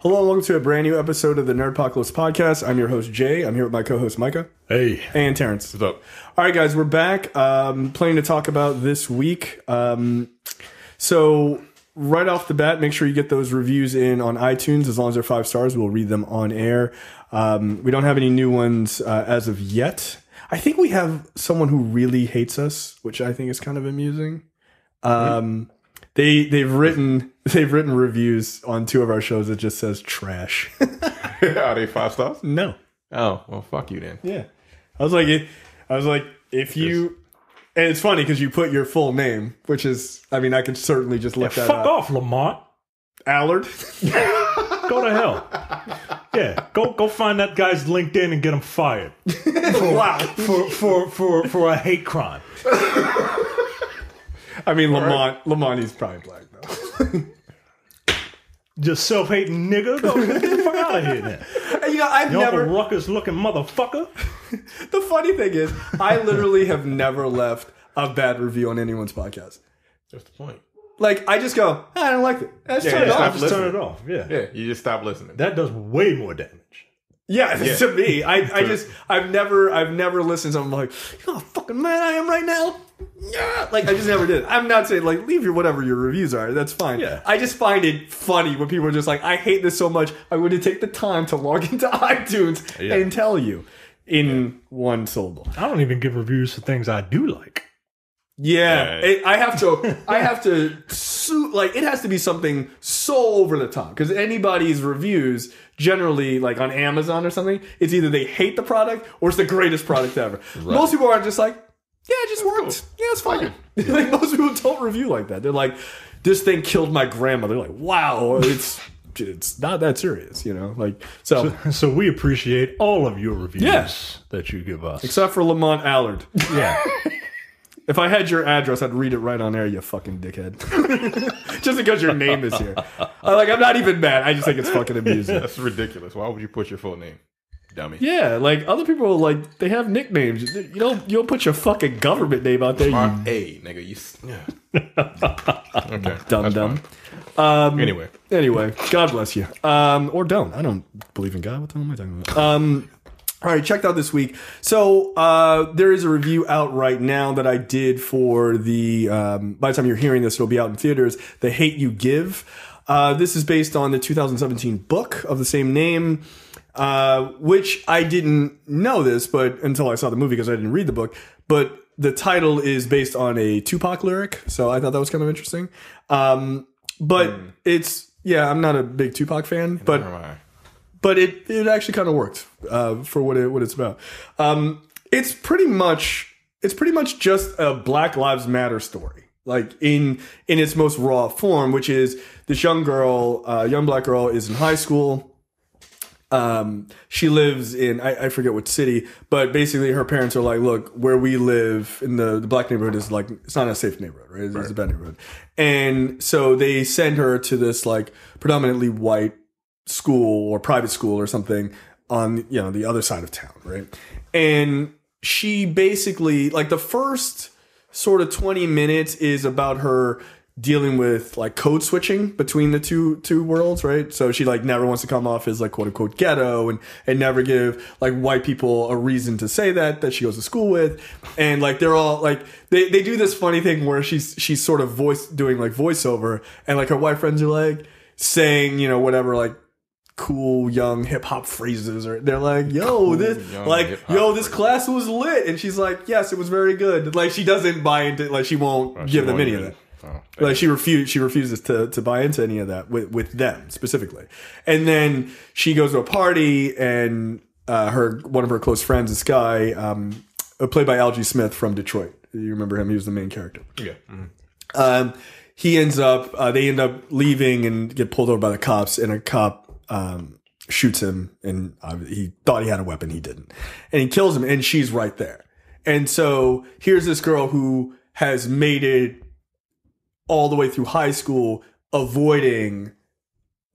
Hello and welcome to a brand new episode of the Nerdpocalypse Podcast. I'm your host, Jay. I'm here with my co-host, Micah. Hey. And Terrence. What's up? All right, guys, we're back. Planning to talk about this week. So right off the bat, make sure you get those reviews in on iTunes. As long as they're 5 stars, we'll read them on air. We don't have any new ones as of yet. I think we have someone who really hates us, which I think is kind of amusing. They've written reviews on 2 of our shows that just says trash. Are they 5 stars? No. Oh, well, fuck you then. Yeah. I was like, if you, and it's funny because you put your full name, which is, I mean, I could certainly just look that fuck up. off, Lamont. Allard. Go to hell. Yeah, go find that guy's LinkedIn and get him fired. Wow. For a hate crime. I mean, Lamont, he's probably black though. Just self-hating nigga. Go get the fuck out of here then. You know, I've never. Uncle Ruckus looking motherfucker. The funny thing is, I literally have never left a bad review on anyone's podcast. That's the point. Like, I just go, I don't like it. I just turn it off. Just turn it off. Yeah. Yeah, you just stop listening. That does way more damage. Yeah, to me, I've never listened to something like, you know how fucking mad I am right now. Yeah, like I just never did. I'm not saying like leave your whatever your reviews are. That's fine. Yeah. I just find it funny when people are just like, I hate this so much. I wouldn't take the time to log into iTunes and tell you in one syllable. I don't even give reviews for things I do like. Yeah, I have to like, it has to be something so over the top because anybody's reviews generally, like on Amazon or something, it's either they hate the product or it's the greatest product ever. Right. Most people are just like, yeah, it just worked. Cool. Yeah, it's fine. Like most people don't review like that. They're like, this thing killed my grandmother. They're like, wow, it's not that serious, you know? Like so we appreciate all of your reviews that you give us. Except for Lamont Allard. Yeah. If I had your address, I'd read it right on air, you fucking dickhead. Just because your name is here. I'm not even mad. I just think it's fucking amusing. That's ridiculous. Why would you put your full name? Dummy. Yeah, like other people, like they have nicknames. You don't put your fucking government name out there. Hey, nigga, okay. Dumb. Anyway, God bless you. Or don't. I don't believe in God. What the hell am I talking about? All right, checked out this week. So there is a review out right now that I did for the, by the time you're hearing this, it'll be out in theaters, The Hate You Give. This is based on the 2017 book of the same name, which I didn't know this but until I saw the movie because I didn't read the book. But the title is based on a Tupac lyric, so I thought that was kind of interesting. But it's, I'm not a big Tupac fan, but it actually kind of worked for what it's about. It's pretty much just a Black Lives Matter story, like in its most raw form, which is this young black girl is in high school. She lives in I forget what city, but basically her parents are like, look, where we live in the black neighborhood is like, it's not a safe neighborhood, right? It's a bad neighborhood, and so they send her to this like predominantly white school or private school or something on the other side of town, right? And she basically, like, the first sort of 20 minutes is about her dealing with like code switching between the two worlds, right? So she like never wants to come off as like quote unquote ghetto and never give like white people a reason to say that she goes to school with. And like they're all like they do this funny thing where she's sort of doing like voiceover, and like her white friends are like saying, whatever, like cool young hip hop phrases, or they're like, this class was lit, and she's like, yes, it was very good. Like she doesn't buy into, like she won't give them any of that. Like she refuses to buy into any of that with them specifically. And then she goes to a party, and one of her close friends, this guy, played by Algie Smith from Detroit. You remember him? He was the main character. Yeah. Mm-hmm. They end up leaving and get pulled over by the cops, and a cop shoots him, and he thought he had a weapon. He didn't. And he kills him, and she's right there. And so here's this girl who has made it all the way through high school, avoiding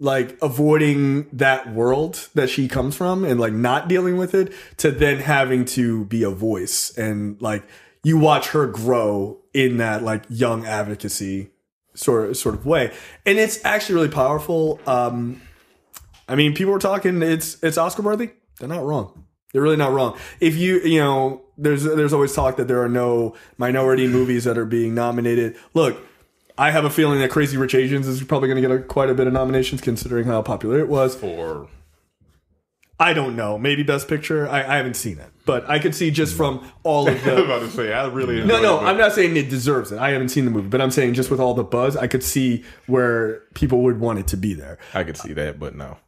that world that she comes from and like not dealing with it, to then having to be a voice. And like you watch her grow in that like young advocacy sort of way. And it's actually really powerful. I mean, people were talking it's Oscar worthy. They're not wrong. They're really not wrong. If you know, there's always talk that there are no minority movies that are being nominated. Look, I have a feeling that Crazy Rich Asians is probably going to get quite a bit of nominations considering how popular it was. For I don't know. Maybe Best Picture. I haven't seen it, but I could see just from all of I was the. about to say, I really No. I'm not saying it deserves it. I haven't seen the movie, but I'm saying just with all the buzz, I could see where people would want it to be there. I could see that, but no.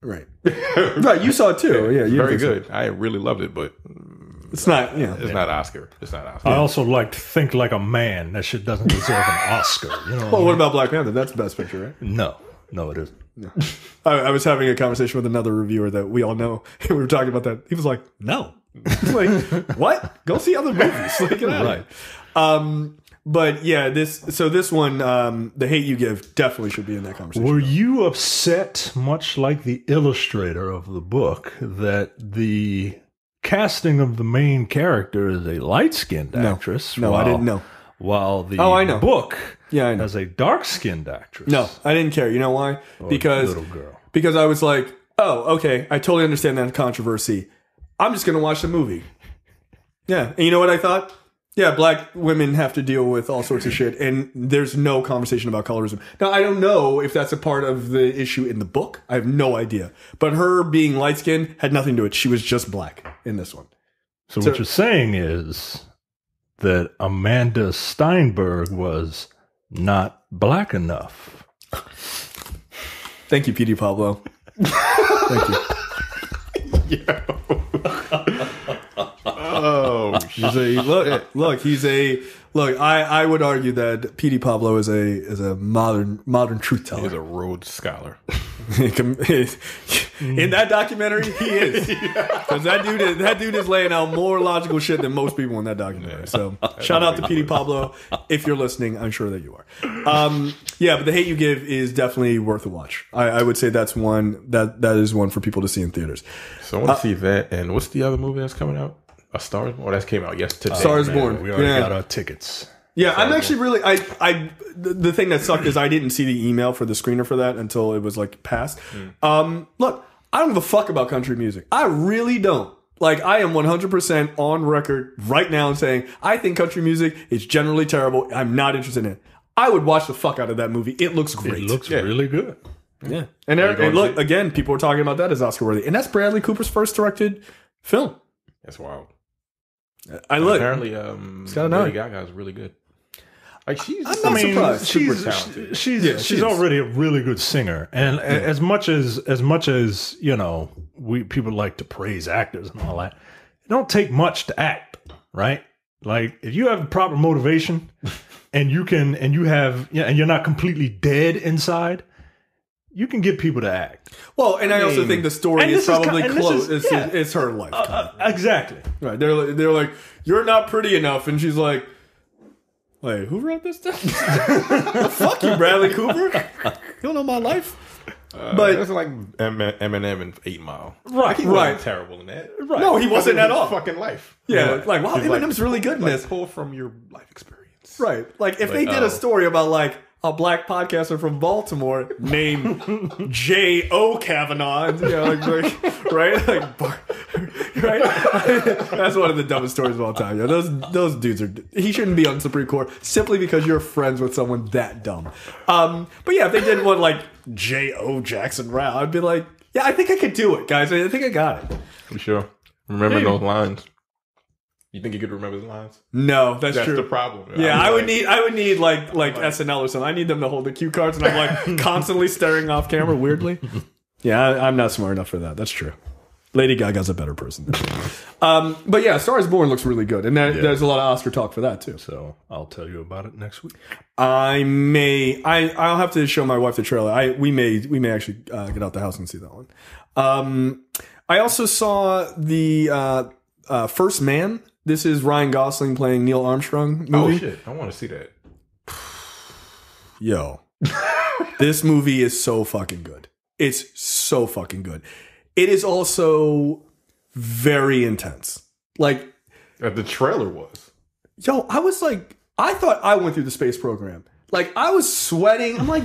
Right. Right. You saw it too. Yeah. Very good. I really loved it, but It's not. Yeah. it's not Oscar. It's not Oscar. I also like to think like a man. That shit doesn't deserve an Oscar. You know? Well, what about Black Panther? That's Best Picture, right? No, it isn't. I was having a conversation with another reviewer that we all know. We were talking about that. He was like, "No." Like, what? Go see other movies. Like, get out of here. But yeah, this one, The Hate You Give, definitely should be in that conversation. Were you upset, much like the illustrator of the book, that the casting of the main character is a light-skinned actress? No, I didn't know. While the I know. book I know. has a dark-skinned actress. No, I didn't care. You know why? Because little girl. Because I was like, oh, okay, I totally understand that controversy. I'm just going to watch the movie. Yeah. And you know what I thought? Yeah, black women have to deal with all sorts of shit, and there's no conversation about colorism. Now, I don't know if that's a part of the issue in the book. I have no idea. But her being light-skinned had nothing to do with it. She was just black in this one. So what you're saying is that Amanda Steinberg was not black enough. Thank you, PD Pablo. Thank you. Oh, He's a look. I would argue that PD Pablo is a modern truth teller. he's a Rhodes Scholar. In that documentary, he is, because that dude is laying out more logical shit than most people in that documentary. So shout out to PD Pablo if you're listening. I'm sure that you are. Yeah, but The Hate You Give is definitely worth a watch. I would say that's one that is one for people to see in theaters. So I want to see that. And what's the other movie that's coming out? A Star is Born. That came out yesterday. Star is Born. We already got our tickets. Yeah, I'm actually really. The thing that sucked is I didn't see the email for the screener for that until it was like passed. Look, I don't give a fuck about country music. I really don't. Like, I am 100% on record right now saying I think country music is generally terrible. I'm not interested in it. I would watch the fuck out of that movie. It looks great. It looks really good. Yeah, and look again. People were talking about that as Oscar worthy, and that's Bradley Cooper's first directed film. That's wild. Apparently, Lady Gaga is really good. Like she's, surprised. Super talented. She's already a really good singer, and as much as you know, people like to praise actors and all that. It don't take much to act, right? Like if you have proper motivation, and you're not completely dead inside, you can get people to act. Well, and I also think the story is probably close. It's her life. Exactly. Right. They're like, you're not pretty enough. And she's like, wait, who wrote this down? Fuck you, Bradley Cooper. You don't know my life. But it's like Eminem in 8 Mile. Right. He wasn't terrible in that. Right. No, he wasn't at all. Fucking life. Yeah. Like, wow, Eminem's really good in this. Pull from your life experience. Right. Like, if they did a story about, like, a black podcaster from Baltimore named J.O. Kavanaugh. Right? Right? That's one of the dumbest stories of all time. Yeah, those dudes are... He shouldn't be on the Supreme Court simply because you're friends with someone that dumb. But yeah, if they did one like J.O. Jackson Rao, I'd be like, yeah, I think I could do it, guys. I think I got it. You sure? Remember those lines? You think you could remember the lines? No, that's true. That's the problem. Yeah, I would need like SNL or something. I need them to hold the cue cards, and I'm like constantly staring off camera weirdly. Yeah, I'm not smart enough for that. That's true. Lady Gaga's a better person. But yeah, Star is Born looks really good, and there's a lot of Oscar talk for that too. So I'll tell you about it next week. I'll have to show my wife the trailer. We may actually get out the house and see that one. I also saw the First Man. This is Ryan Gosling playing Neil Armstrong movie. Oh shit! I want to see that. Yo, this movie is so fucking good. It's so fucking good. It is also very intense. Like the trailer was. Yo, I was like, I thought I went through the space program. Like, I was sweating. I'm like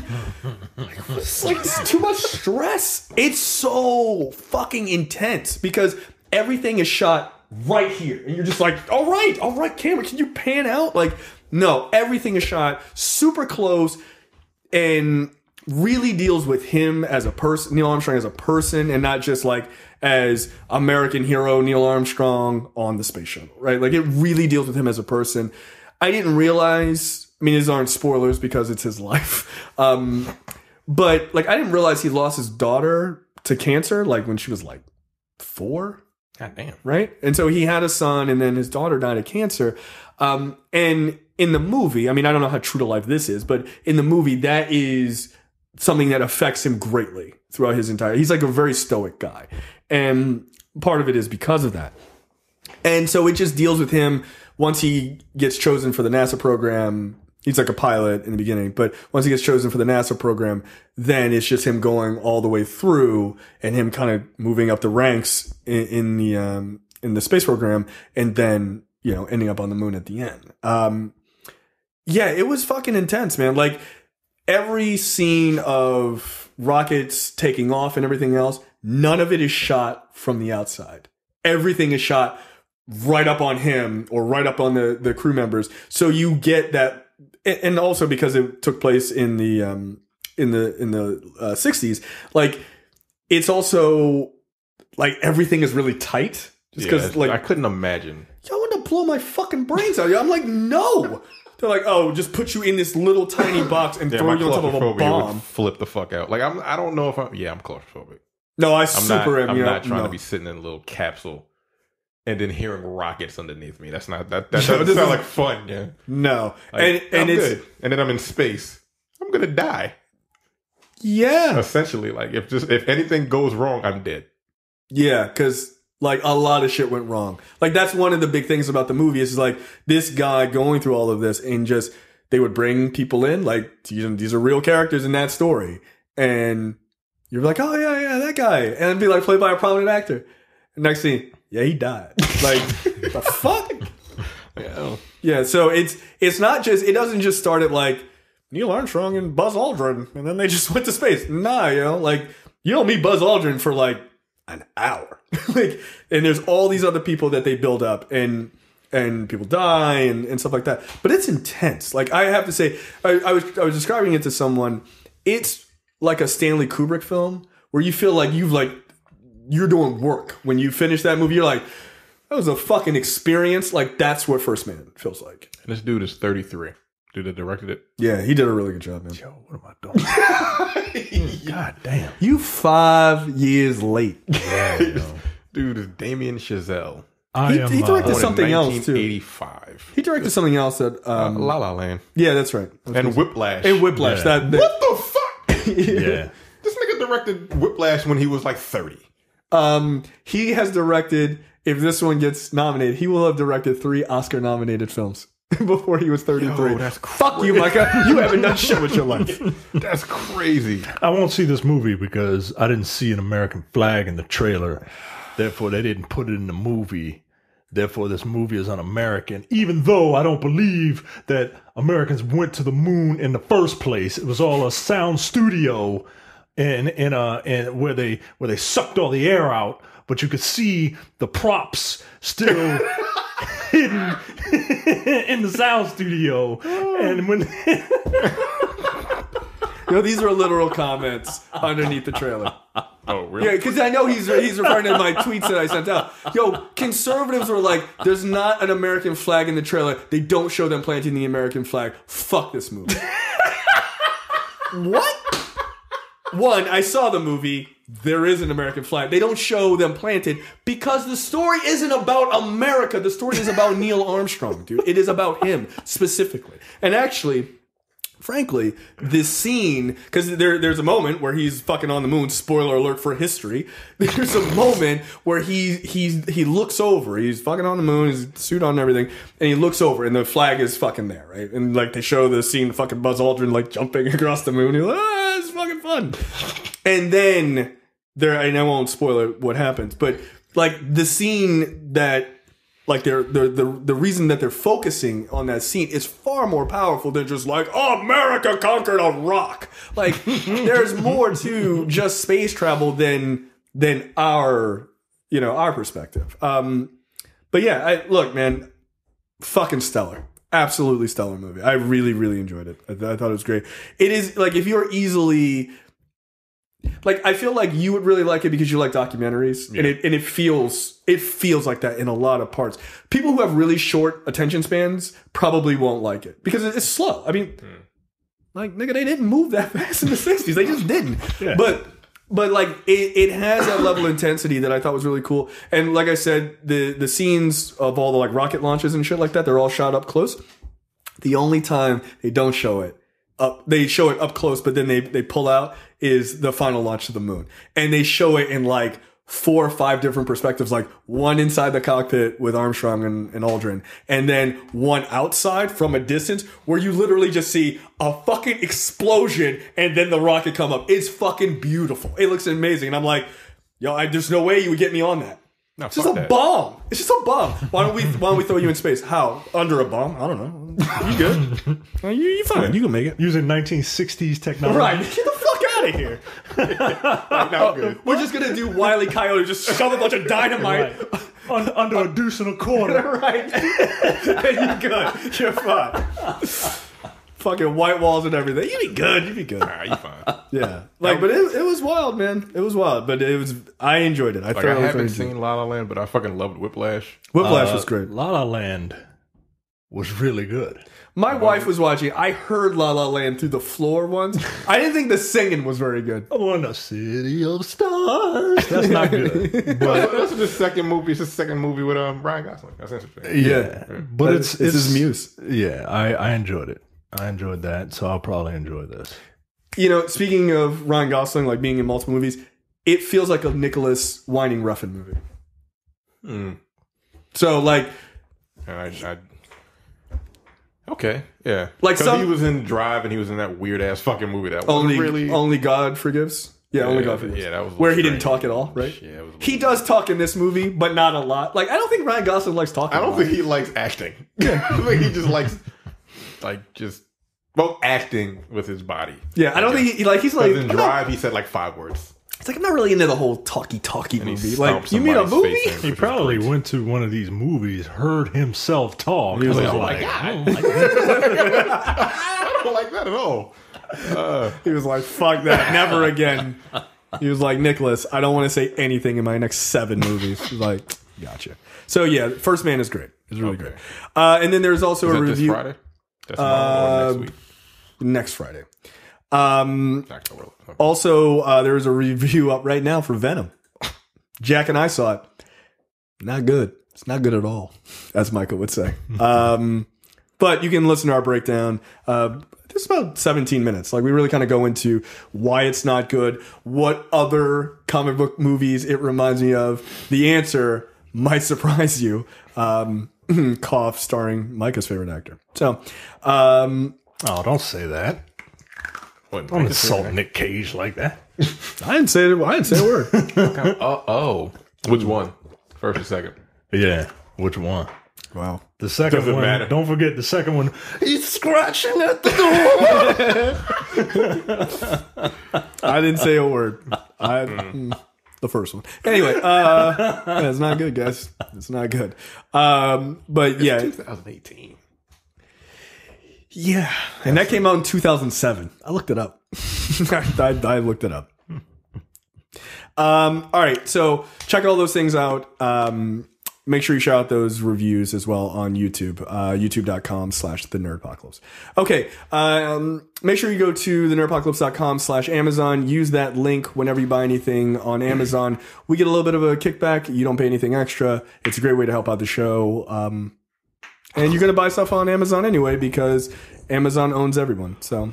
it's like it's too much stress. It's so fucking intense because everything is shot right here. And you're just like, all right, camera, can you pan out? Like, no, everything is shot super close and really deals with him as a person, Neil Armstrong as a person, and not just like as American hero Neil Armstrong on the space shuttle, right? Like, it really deals with him as a person. I didn't realize, I mean, these aren't spoilers because it's his life. But like, I didn't realize he lost his daughter to cancer, like when she was like 4. God damn. Right? And so he had a son and then his daughter died of cancer. And in the movie, I mean, I don't know how true to life this is, but in the movie, that is something that affects him greatly throughout his entire, he's like a very stoic guy. And part of it is because of that. And so it just deals with him once he gets chosen for the NASA program. He's like a pilot in the beginning, but once he gets chosen for the NASA program, then it's just him going all the way through and him kind of moving up the ranks in the space program, and then, you know, ending up on the moon at the end. Yeah, it was fucking intense, man. Like, every scene of rockets taking off and everything else, none of it is shot from the outside. Everything is shot right up on him or right up on the crew members. So you get that, and also because it took place in the 60s, like, it's also like everything is really tight. Just because, like, I couldn't imagine. Y'all want to blow my fucking brains out. I'm like, no. They're like, oh, just put you in this little tiny box and throw you on top of a bomb. Would flip the fuck out. Like, I don't know if I'm claustrophobic. No, I'm am. not trying to be sitting in a little capsule and then hearing rockets underneath me. That doesn't sound like fun, yeah. No. Like, and it's good. And then I'm in space. I'm gonna die. Yeah. Essentially, like, if anything goes wrong, I'm dead. Yeah, because like, a lot of shit went wrong. Like, that's one of the big things about the movie is like this guy going through all of this, and just they would bring people in, like, these are real characters in that story, and you're like, oh yeah, that guy, and it'd be like played by a prominent actor. And next scene, yeah, he died. Like, the fuck? Yeah. So it's not just, it doesn't just start at like Neil Armstrong and Buzz Aldrin, and then they just went to space. Nah, you know, like, you don't meet Buzz Aldrin for like an hour. Like, and there's all these other people that they build up, and people die and stuff like that. But it's intense. Like, I have to say, I was describing it to someone. It's like a Stanley Kubrick film where you feel like you're doing work when you finish that movie. You're like, that was a fucking experience. Like, that's what First Man feels like. And this dude is 33. Dude that directed it. Yeah, he did a really good job, man. Yo, what am I doing? God damn. You 5 years late. Yeah, dude is Damien Chazelle. He directed something else too. 1985. He directed something else that La La Land. Yeah, that's right. And Whiplash. And Whiplash. Yeah. That what the fuck? Yeah. This nigga directed Whiplash when he was like 30. He has directed, if this one gets nominated, he will have directed 3 Oscar-nominated films before he was 33. Yo, that's Fuck you, Micah. You haven't done shit with your life. That's crazy. I won't see this movie because I didn't see an American flag in the trailer. Therefore, they didn't put it in the movie. Therefore, this movie is un-American, even though I don't believe that Americans went to the moon in the first place. It was all a sound studio and where they sucked all the air out, but you could see the props still hidden in the sound studio. And when these are literal comments underneath the trailer. Oh, really? Yeah, because I know he's referring to my tweets that I sent out. Yo, conservatives were like, there's not an American flag in the trailer. They don't show them planting the American flag. Fuck this movie. What? One, I saw the movie. There is an American flag. They don't show them planted because the story isn't about America. The story is about Neil Armstrong, dude. It is about him specifically. And actually, frankly, this scene, because there's a moment where he's fucking on the moon. Spoiler alert for history. There's a moment where he looks over. He's fucking on the moon. His suit on and everything, and he looks over, and the flag is fucking there, right? And like they show the scene, fucking Buzz Aldrin like jumping across the moon. He's like, it's fucking fun. And then and I won't spoil it what happens, but like the scene that like the reason that they're focusing on that scene is far more powerful than just like, oh, America conquered a rock. Like there's more to just space travel than our perspective. But yeah, look, man, fucking stellar. Absolutely stellar movie. I really, really enjoyed it. I thought it was great. It is like, if you're easily, like, I feel like you would really like it because you like documentaries, and it feels like that in a lot of parts. People who have really short attention spans probably won't like it because it's slow. I mean, like, nigga, they didn't move that fast in the 60s. They just didn't. Yeah. But like it has that level of intensity that I thought was really cool. And like I said, the scenes of all the like rocket launches and shit like that, they're all shot up close. The only time they don't show it they show it up close, but then they pull out is the final launch to the moon. And they show it in like 4 or 5 different perspectives, like one inside the cockpit with Armstrong and Aldrin, and then one outside from a distance where you literally just see a fucking explosion and then the rocket come up. It's fucking beautiful. It looks amazing. And I'm like, yo, there's no way you would get me on that. No, it's just a bomb. It's just a bomb. Why don't we throw you in space? How? Under a bomb? I don't know. You good? You fine. You can make it. Using 1960s technology. Right. Get the fuck out of here. No, good. We're just going to do Wile E. Coyote, just shove a bunch of dynamite. Right. Under a deuce and a quarter. Right. You're good. You're fine. Fucking white walls and everything. You'd be good. You'd be good. Nah, you fine. Yeah. Like, but it was wild, man. It was wild. But I enjoyed it. I haven't seen La La Land, but I fucking loved Whiplash. Whiplash was great. La La Land was really good. My wife was watching. I heard La La Land through the floor once. I didn't think the singing was very good. Oh, in a city of stars. That's not good. But that's the second movie. It's the second movie with Ryan Gosling. That's interesting. Yeah. But it's his muse. Yeah, I enjoyed it. I enjoyed that, so I'll probably enjoy this. You know, speaking of Ryan Gosling, like being in multiple movies, it feels like a Nicholas Winding Refn movie. So, like, okay, yeah, like he was in Drive and he was in that weird ass fucking movie that only God Forgives. Yeah, Only God Forgives. Yeah, that was where he didn't talk at all, right? Yeah, he does talk in this movie, but not a lot. Like, I don't think Ryan Gosling likes talking. I don't think he likes acting. I think he just likes acting with his body. Yeah, I don't think he's like in Drive. He said like 5 words. It's like, I'm not really into the whole talky movie. Like, you mean a movie? He probably went to one of these movies, heard himself talk. He was like, oh my God. I don't like that at all. He was like, fuck that, never again. He was like, Nicholas, I don't want to say anything in my next 7 movies. He's like, gotcha. So yeah, First Man is great. It's really great. And then there's also a review. This Friday? That's tomorrow or next week? Next Friday. Also, there's a review up right now for Venom. Jack and I saw it. Not good. It's not good at all, as Michael would say. But you can listen to our breakdown. It's about 17 minutes. Like, we really kind of go into why it's not good, what other comic book movies it reminds me of. The answer might surprise you. Cough, starring Micah's favorite actor. So, don't say that. Don't insult Nick Cage like that. I didn't say a word. Which one? First or second? Yeah, which one? Wow. The second Doesn't one. Matter. Don't forget the second one. He's scratching at the door. I didn't say a word. The first one. Anyway, it's not good, guys. It's not good. But yeah, 2018. Yeah, and that came out in 2007. I looked it up. I looked it up. All right, so check all those things out. Make sure you shout out those reviews as well on YouTube, youtube.com/the Nerdpocalypse. Okay, make sure you go to the nerdpocalypse.com/Amazon. Use that link whenever you buy anything on Amazon. We get a little bit of a kickback. You don't pay anything extra. It's a great way to help out the show. And you're going to buy stuff on Amazon anyway because Amazon owns everyone. So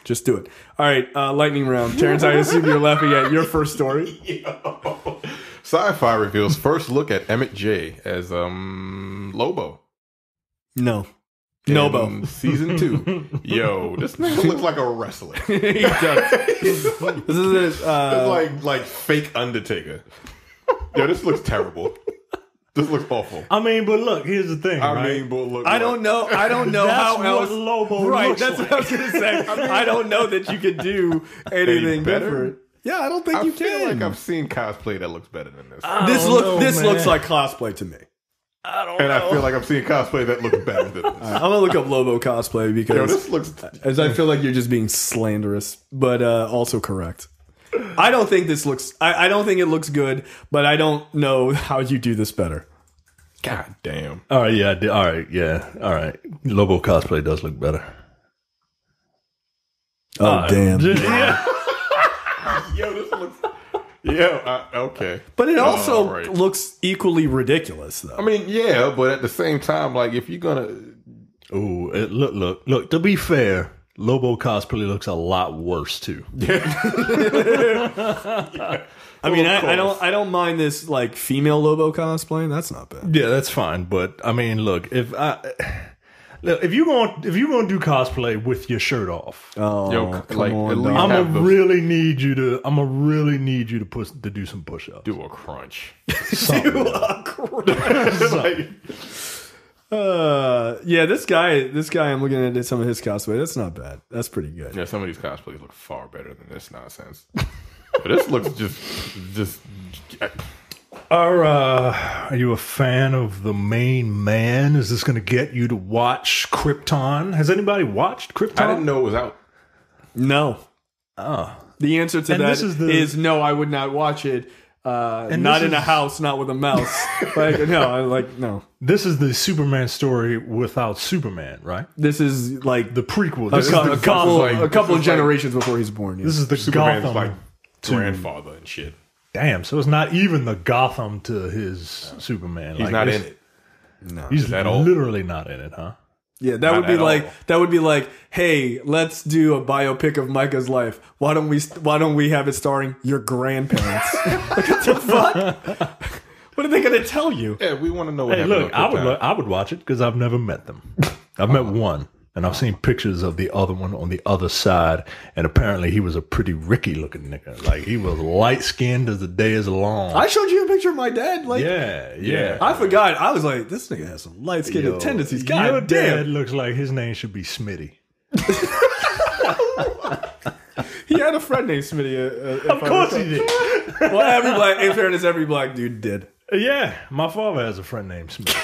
just do it. All right, lightning round. Terrence, I assume you're laughing at your first story. Yo. Sci-fi reveals first look at Emmett J as Lobo. No. Nobo. Season 2. Yo, this nigga looks like a wrestler. He does. This is like fake Undertaker. Yo, this looks terrible. This looks awful. I mean, but look, here's the thing. I don't know how else. Lobo right, looks that's like. what I was gonna say. I don't know that you could do anything better? different. Yeah, I don't think you can. I feel like I've seen cosplay that looks better than this. This looks like cosplay to me. I don't know. I feel like I'm seeing cosplay that looks better than this. I'm gonna look up Lobo cosplay because this looks. as I feel like you're just being slanderous, but also correct. I don't think this looks. I don't think it looks good, but I don't know how you do this better. God damn. All right, yeah, all right, yeah, all right. Lobo cosplay does look better. Oh damn! Yeah. Yo, this looks. Yeah, okay. But it also looks equally ridiculous, though. I mean, yeah, but at the same time, like if you're gonna. Oh, look. To be fair, Lobo cosplay looks a lot worse too. Yeah. I mean, I don't mind this like female Lobo cosplay. That's not bad. Yeah, that's fine. But I mean, look, if you're going to do cosplay with your shirt off, come on, I'm gonna really need you to do some push-ups. Do a crunch. Yeah, this guy. I'm looking at some of his cosplay. That's not bad. That's pretty good. Yeah, some of these cosplays look far better than this nonsense. But this looks just. Are you a fan of the main man? Is this going to get you to watch Krypton? Has anybody watched Krypton? I didn't know it was out. No. Oh. The answer to that is no. I would not watch it. Not in a house, not with a mouse. No. This is the Superman story without Superman, right? This is like the prequel. A couple of generations before he's born. Yeah. This is the Superman's Gotham like grandfather and shit. Damn, so it's not even the Gotham to his Superman. He's not in it. No, he's literally not in it, huh? Yeah, that would be like, hey, let's do a biopic of Micah's life. Why don't we have it starring your grandparents? Like, what the fuck? What are they going to tell you? Yeah, we want to know what happened. Look, I would watch it because I've never met them. I've met one. And I've seen pictures of the other one on the other side, and apparently he was a pretty Ricky looking nigga. Like he was light skinned as the day is long. I showed you a picture of my dad. Like, yeah. I forgot. I was like, this nigga has some light skinned tendencies. God your damn. Dad looks like his name should be Smitty. He had a friend named Smitty. Of course he did. Well, in fairness, every black dude did. Yeah, my father has a friend named Smitty.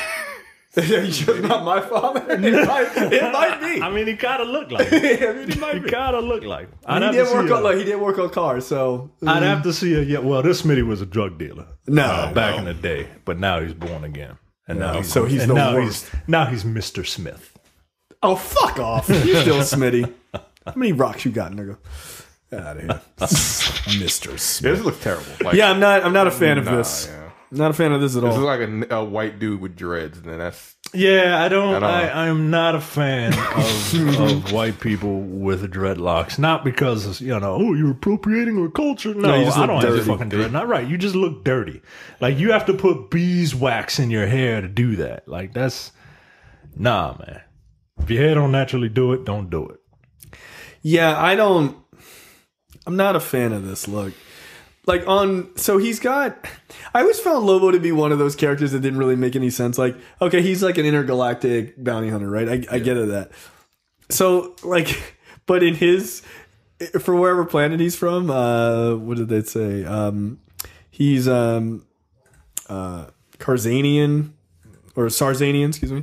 You sure it's not my father? It might be. I mean, he kind of looked like it. I mean, he might be. He kind of looked like it. He did work on cars, so I'd have to see it. Yeah, well, this Smitty was a drug dealer. Back in the day, but now he's born again, and now he's worst. Now he's Mr. Smith. Oh, fuck off! You're still Smitty. How many rocks you got, nigga? Get out of here, Mr. Smith. Yeah, this looks terrible. Like, I'm not a fan of this. Yeah. Not a fan of this at all. This is like a white dude with dreads, and then that's... Yeah, I'm not a fan of white people with dreadlocks. Not because, you're appropriating our culture. No, I don't have fucking dread. Not right. You just look dirty. Like, you have to put beeswax in your hair to do that. Like, that's... Nah, man. If your hair don't naturally do it, don't do it. Yeah, I'm not a fan of this look. Like I always found Lobo to be one of those characters that didn't really make any sense. Like, okay, he's like an intergalactic bounty hunter, right? I get it that. So like, but for wherever planet he's from, what did they say? He's Karzanian or Sarzanian, excuse me.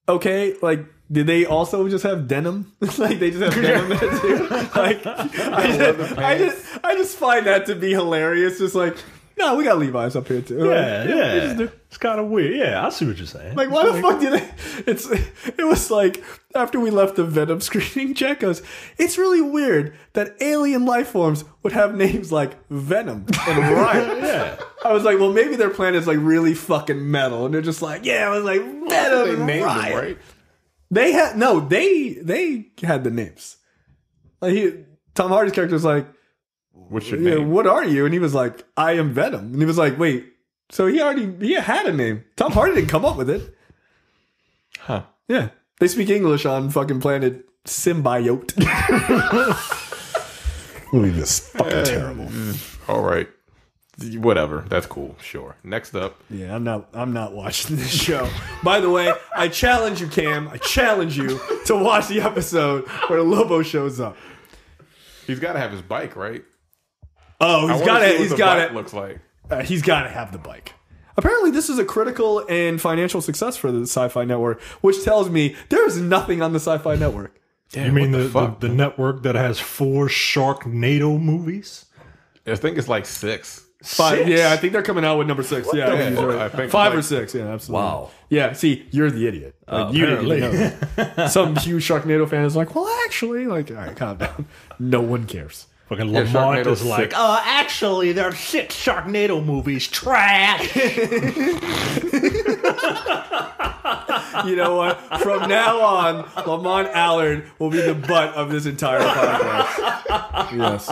Okay, like, did they also just have denim? Like they just have denim there too? Like I just find that to be hilarious. Just like, no, we got Levi's up here too. Yeah. It's kind of weird. Yeah, I see what you're saying. Like, why the fuck did it was like after we left the Venom screening, Jack goes, it's really weird that alien life forms would have names like Venom and Riot. Yeah. I was like, well, maybe their planet's like really fucking metal, and they're just like, yeah, I was like Venom and Riot. Them, right? They had they had the names. Like Tom Hardy's character was like, "What's your name? What are you?" And he was like, "I am Venom." And he was like, "Wait, so he had a name? Tom Hardy didn't come up with it." Huh? Yeah, they speak English on fucking planet Symbiote. Movie is fucking terrible. All right, Whatever. That's cool. Sure. Next up. Yeah, I'm not watching this show. By the way, I challenge you, Cam. I challenge you to watch the episode where Lobo shows up. He's got to have his bike, right? Oh, he's got it. Looks like he's got to have the bike. Apparently, this is a critical and financial success for the Sci-Fi Network, which tells me there is nothing on the Sci-Fi Network. Damn, you mean the network that has 4 Sharknado movies? I think it's like 6. 5, yeah, I think they're coming out with number 6. Yeah, I think 5 or 6. Yeah, absolutely. Wow. Yeah, see, you're the idiot. Like, you didn't even know that. Some huge Sharknado fan is like, well, actually, like, all right, calm down. No one cares. Fucking Lamont is like, actually, there are 6 Sharknado movies. Trash. You know what? From now on, Lamont Allard will be the butt of this entire podcast. Yes.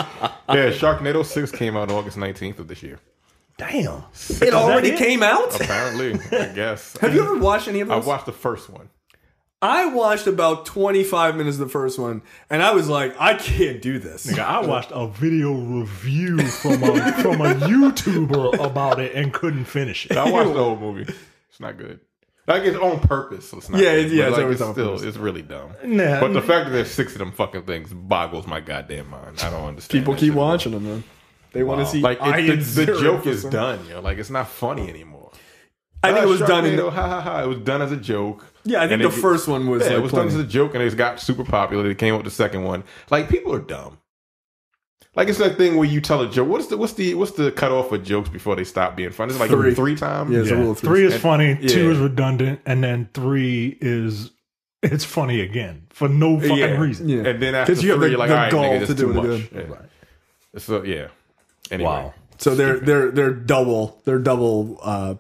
Yeah, Sharknado 6 came out August 19th of this year. Damn. It already came out? Apparently, I guess. Have you ever watched any of those? I watched the first one. I watched about 25 minutes of the first one, and I was like, I can't do this. Nigga, I watched a video review from a YouTuber about it and couldn't finish it. I watched the whole movie. It's not good. Like, it's on purpose, so it's not good. It's really dumb. Nah, but the fact that there's 6 of them fucking things boggles my goddamn mind. I don't understand. People keep watching them, man. They want to see. Like, the joke is done, yo. Like, it's not funny anymore. I think it was done in... Ha ha ha. It was done as a joke. Yeah, I think the first one was... Yeah, it was done as a joke, and it got super popular. They came up with the second one. Like, people are dumb. Like, it's that thing where you tell a joke. What's the cutoff for jokes before they stop being funny? It's like 3 times? Yeah, it's a rule of 3. 3 is funny, 2 is redundant, and then 3 is... It's funny again for no fucking reason. Yeah. And then after 3, you're like, all right, nigga, that's too much. Yeah. Right. So, yeah. Anyway. Wow. So they're double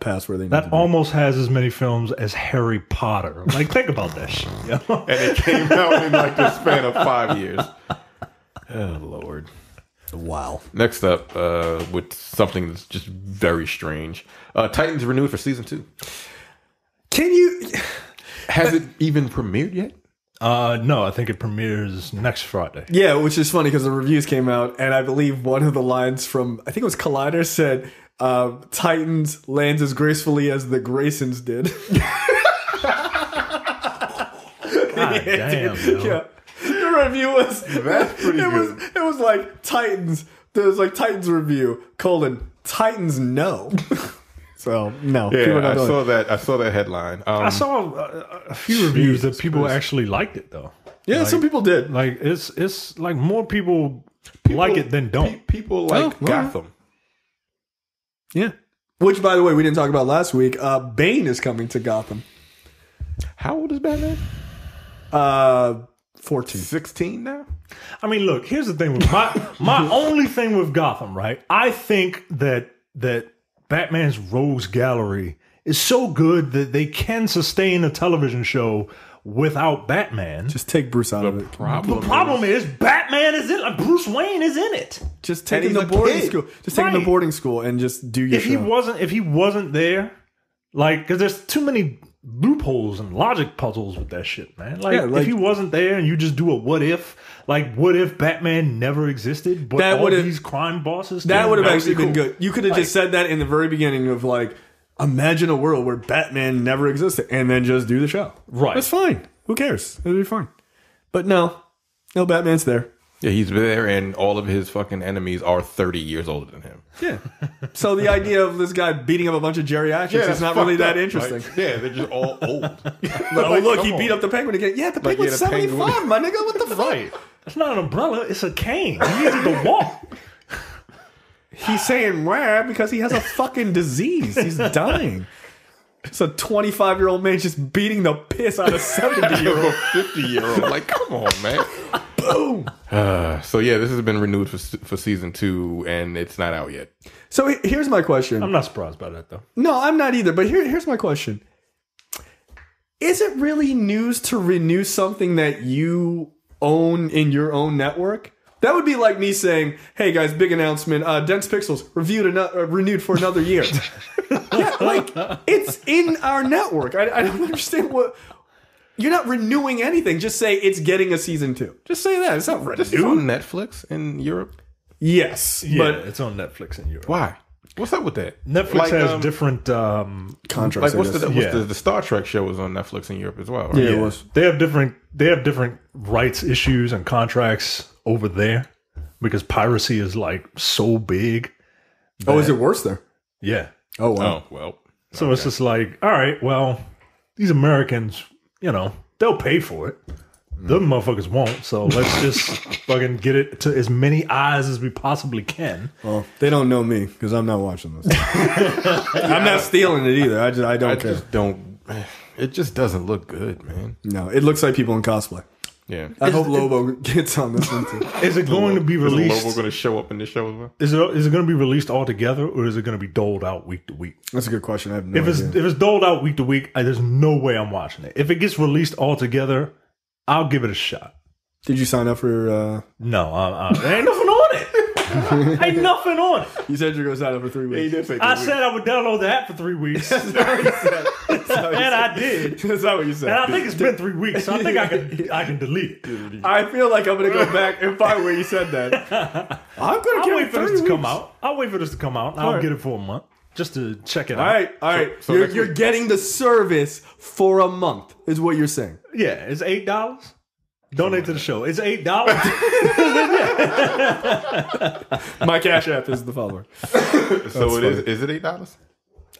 past where they need that to be. almost has as many films as Harry Potter. Like, think about that shit. You know? And it came out in like the span of 5 years. Oh Lord. Wow. Next up, with something that's just very strange. Titans renewed for season 2. Can you Has it even premiered yet? No, I think it premieres next Friday. Yeah, which is funny because the reviews came out, and I believe one of the lines from, I think it was Collider, said, Titans lands as gracefully as the Graysons did. God damn, yeah. The review was... That's pretty good. It was like Titans... There was like Titans review, Titans no. So, no. Yeah, I saw that headline. I saw a few reviews that people actually liked it, though. Yeah, like, some people did. Like, it's like more people like it than don't. People like Gotham. Yeah. Which, by the way, we didn't talk about last week. Bane is coming to Gotham. How old is Batman? 14. 16 now? I mean, look, here's the thing with my only thing with Gotham, right? I think that Batman's Rogues Gallery is so good that they can sustain a television show without Batman. Just take Bruce out of it. The problem is Batman is in it. Bruce Wayne is in it. Just take him to boarding school. Just take him to boarding school and just do your show. If he wasn't there, like, because there's too many loopholes and logic puzzles with that shit, man. Like, if he wasn't there and you just do a what if, like, what if Batman never existed, but all these crime bosses? That would have actually been good. You could have just said that in the very beginning of, like, imagine a world where Batman never existed, and then just do the show. Right. That's fine. Who cares? It'll be fine. But no Batman's there. Yeah, he's there, and all of his fucking enemies are 30 years older than him. Yeah. So the idea of this guy beating up a bunch of geriatrics is not really that interesting. Like, yeah, they're just all old. Oh, look, he beat up the Penguin again. Yeah, the Penguin's 75, my nigga. What the fuck? Right. It's not an umbrella. It's a cane. He uses it to walk. He's saying where because he has a fucking disease. He's dying. It's a 25-year-old man just beating the piss out of 70-year-old, 50-year-old. Like, come on, man. Boom. So yeah, this has been renewed for season 2, and it's not out yet. So here's my question. I'm not surprised by that, though. No, I'm not either. But here's my question: is it really news to renew something that you own in your own network? That would be like me saying, "Hey guys, big announcement! Dense Pixels renewed for another year." Yeah, like it's in our network. I don't understand what. You're not renewing anything. Just say it's getting a season 2. Just say that. It's not renewed. This is on Netflix in Europe. Yes, Yeah, but it's on Netflix in Europe. Why? What's up with that? Netflix has different contracts. Like what's the Star Trek show was on Netflix in Europe as well, right? Yeah, it was. They have different rights issues and contracts over there because piracy is like so big. Oh, is it worse there? Yeah. Oh wow. Oh well. So it's just like, all right, well, these Americans, they'll pay for it. Them motherfuckers won't. So let's just fucking get it to as many eyes as we possibly can. Well, they don't know me because I'm not watching this. I'm not stealing it either. I don't care. It just doesn't look good, man. No, it looks like people in cosplay. Yeah. I hope Lobo gets on this one too. Is it going to be released? Is Lobo going to show up in this show as well? Is it going to be released all together, or is it going to be doled out week to week? That's a good question. I have no If idea. it's doled out week to week, there's no way I'm watching it. If it gets released all together, I'll give it a shot. Did you sign up for? No, there ain't nothing on it. Ain't nothing on it. You said you're going to sign up for 3 weeks. I said I would download the app for 3 weeks. And I did. That's not what you said. And I think it's been 3 weeks, so I think I can delete it. I feel like I'm going to go back and find where you said that. I'll wait for this to come out. I'll wait for this to come out, and I'll get it for a month just to check it out. All right. So you're getting the service for a month, is what you're saying. Yeah, it's $8. Donate to the show. It's $8. My Cash App is the follower. So is it $8?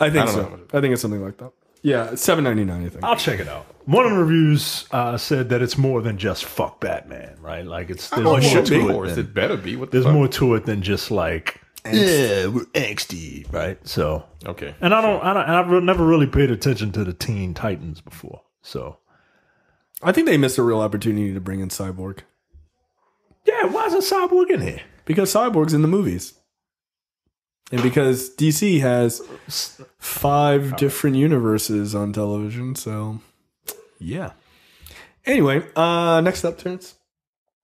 I think I don't so. know. I think it's something like that. Yeah, it's $7.99. I think. I'll check it out. One of the reviews said that it's more than just fuck Batman, right? Like there's more should to be, it. or it better be. What the There's fuck? more to it than just like we're angsty, right? So Okay. and I've never really paid attention to the Teen Titans before, so. I think they missed a real opportunity to bring in Cyborg. Yeah, why is a Cyborg in here? Because Cyborg's in the movies. And because DC has 5 different universes on television, so yeah. Anyway, next up, Terrence.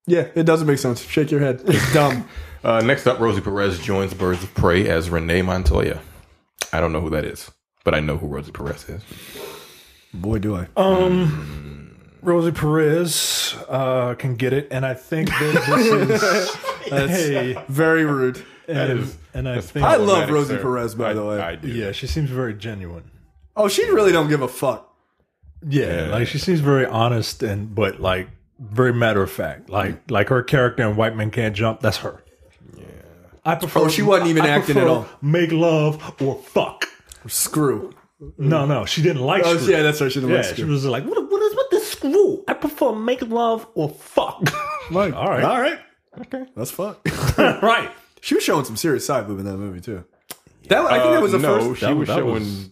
Yeah, it doesn't make sense. Shake your head. It's dumb. Next up, Rosie Perez joins Birds of Prey as Renee Montoya. I don't know who that is, but I know who Rosie Perez is. Boy, do I. Rosie Perez can get it, and I think that this is Very rude. and I think I love problematic, Rosie sir. Perez, by the way. I do. yeah, she seems very genuine. Oh, she really don't give a fuck. Yeah, like she seems very honest but like very matter of fact. Like her character in White Men Can't Jump, that's her. Yeah, I prefer. Oh, she wasn't even acting at all. Make love or fuck. Screw. No, she didn't like. Oh, screw. yeah, that's right. She didn't like She screw. was like, what is with this screw? I prefer make love or fuck. Like, all right. All right. Okay. That's fuck. Right. She was showing some serious side boob in that movie, too. I think that was the first.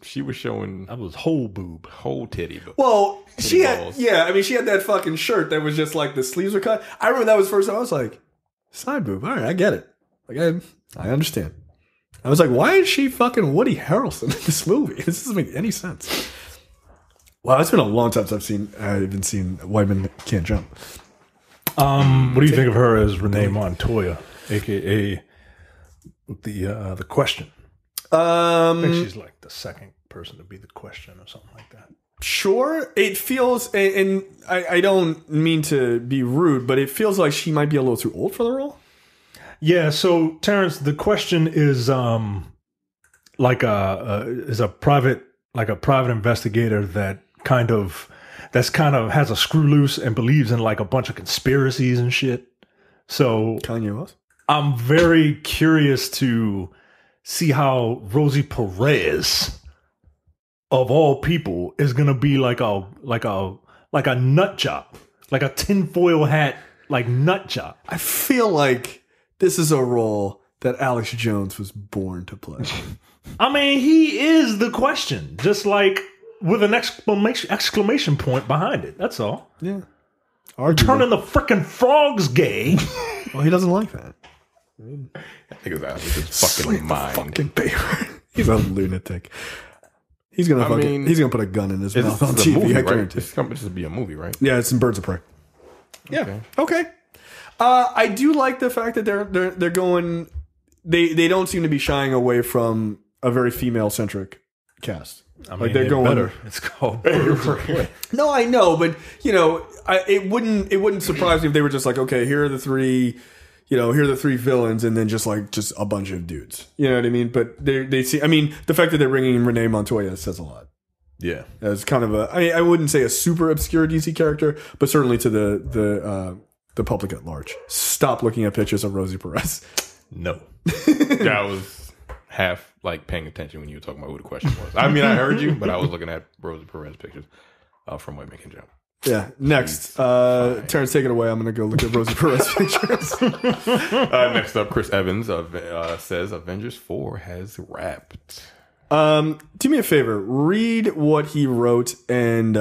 She was showing That was whole boob. whole titty. But Well, she had, balls. yeah, I mean, she had that fucking shirt that was just like the sleeves were cut. I remember that was the first time I was like, side boob. All right, I get it. Like, I understand. I was like, why is she fucking Woody Harrelson in this movie? This doesn't make any sense. Wow, it's been a long time since I've even seen White Men Can't Jump. What do you think of her as Renee Montoya, aka the Question? I think she's like the second person to be the Question or something like that. Sure, it feels, and I don't mean to be rude, but it feels like she might be a little too old for the role. Yeah, so Terrence, the Question is like a private investigator that kind of has a screw loose and believes in like a bunch of conspiracies and shit. So Kanye West. I'm very curious to see how Rosie Perez, of all people, is gonna be like a nut job, like a tinfoil hat, like nut job. I feel like this is a role that Alex Jones was born to play. I mean, he is the Question, just like with an exclamation point behind it. That's all. Yeah. Turning the frickin' frogs gay. Well, he doesn't like that. I think it's out of his fucking mind. Fucking paper. He's a lunatic. He's gonna put a gun in his mouth on This is a TV. movie, I right? guarantee. This should be a movie, right? Yeah, it's in Birds of Prey. Yeah. Okay. I do like the fact that they're going. They don't seem to be shying away from a very female centric cast. I mean, like they're going better. It's called Better. No, I know, but it wouldn't surprise me if they were just like, okay, here are the 3, here are the 3 villains, and then just a bunch of dudes. You know what I mean? But they see. I mean, the fact that they're bringing in Renee Montoya says a lot. Yeah, as kind of I wouldn't say a super obscure DC character, but certainly to the public at large. Stop looking at pictures of Rosie Perez. No, I was half paying attention when you were talking about who the question was. I mean, I heard you, but I was looking at Rosie Perez pictures from White Man Can Jump. Yeah. Next, Terrence, take it away. I'm going to go look at Rosie Perez pictures. Next up, Chris Evans says Avengers 4 has wrapped. Do me a favor. Read what he wrote and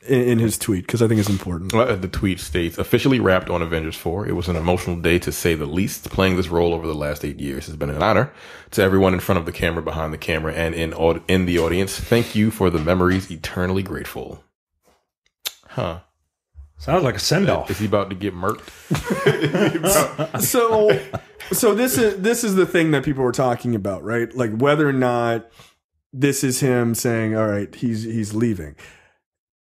in his tweet, because I think it's important. The tweet states, officially wrapped on Avengers 4. It was an emotional day, to say the least. Playing this role over the last 8 years has been an honor. To everyone in front of the camera, behind the camera, and in the audience, thank you for the memories. Eternally grateful. Huh. Sounds like a send-off. Is he about to get murked? So this is the thing that people were talking about, right? Like whether or not this is him saying, all right, he's leaving.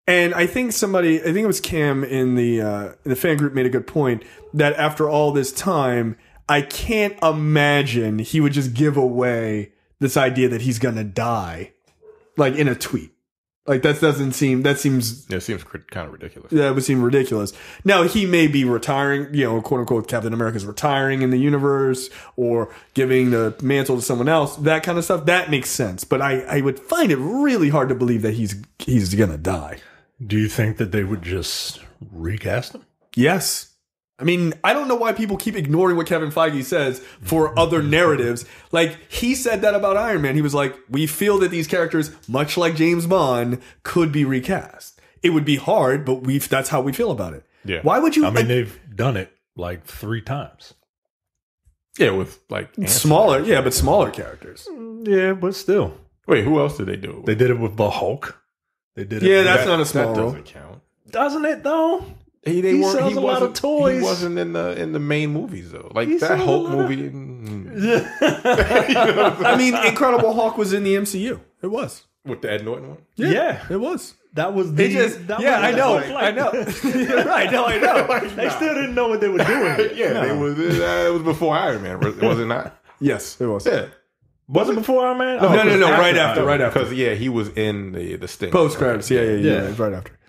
And I think it was Cam in the fan group made a good point that after all this time, I can't imagine he would just give away this idea that he's going to die, in a tweet. It seems kind of ridiculous. Yeah, it would seem ridiculous. Now, he may be retiring, quote unquote, Captain America's retiring in the universe or giving the mantle to someone else, that kind of stuff. That makes sense. But I would find it really hard to believe that he's going to die. Do you think that they would just recast him? Yes. I mean, I don't know why people keep ignoring what Kevin Feige says for other narratives. He said that about Iron Man. He was like, we feel that these characters, much like James Bond, could be recast. It would be hard, but that's how we feel about it. Yeah. Why would you? I mean, they've done it 3 times. Yeah, with smaller. Yeah, but smaller characters. Yeah, but still. Wait, who else did they do it with? They did it with the Hulk. They did it. Yeah, that's not a small that role. Doesn't count. Doesn't it though? He sells a lot of toys. He wasn't in the main movies though. That Hulk movie. I mean, Incredible Hulk was in the MCU. It was with the Ed Norton one. Yeah, it was. That was I know. Right? No, I know. They still didn't know what they were doing. It was before Iron Man, was it not? Yes, it was. Yeah. Was it before Iron Man? No. Right after. Because he was in the Sting post credits. Yeah. Right after.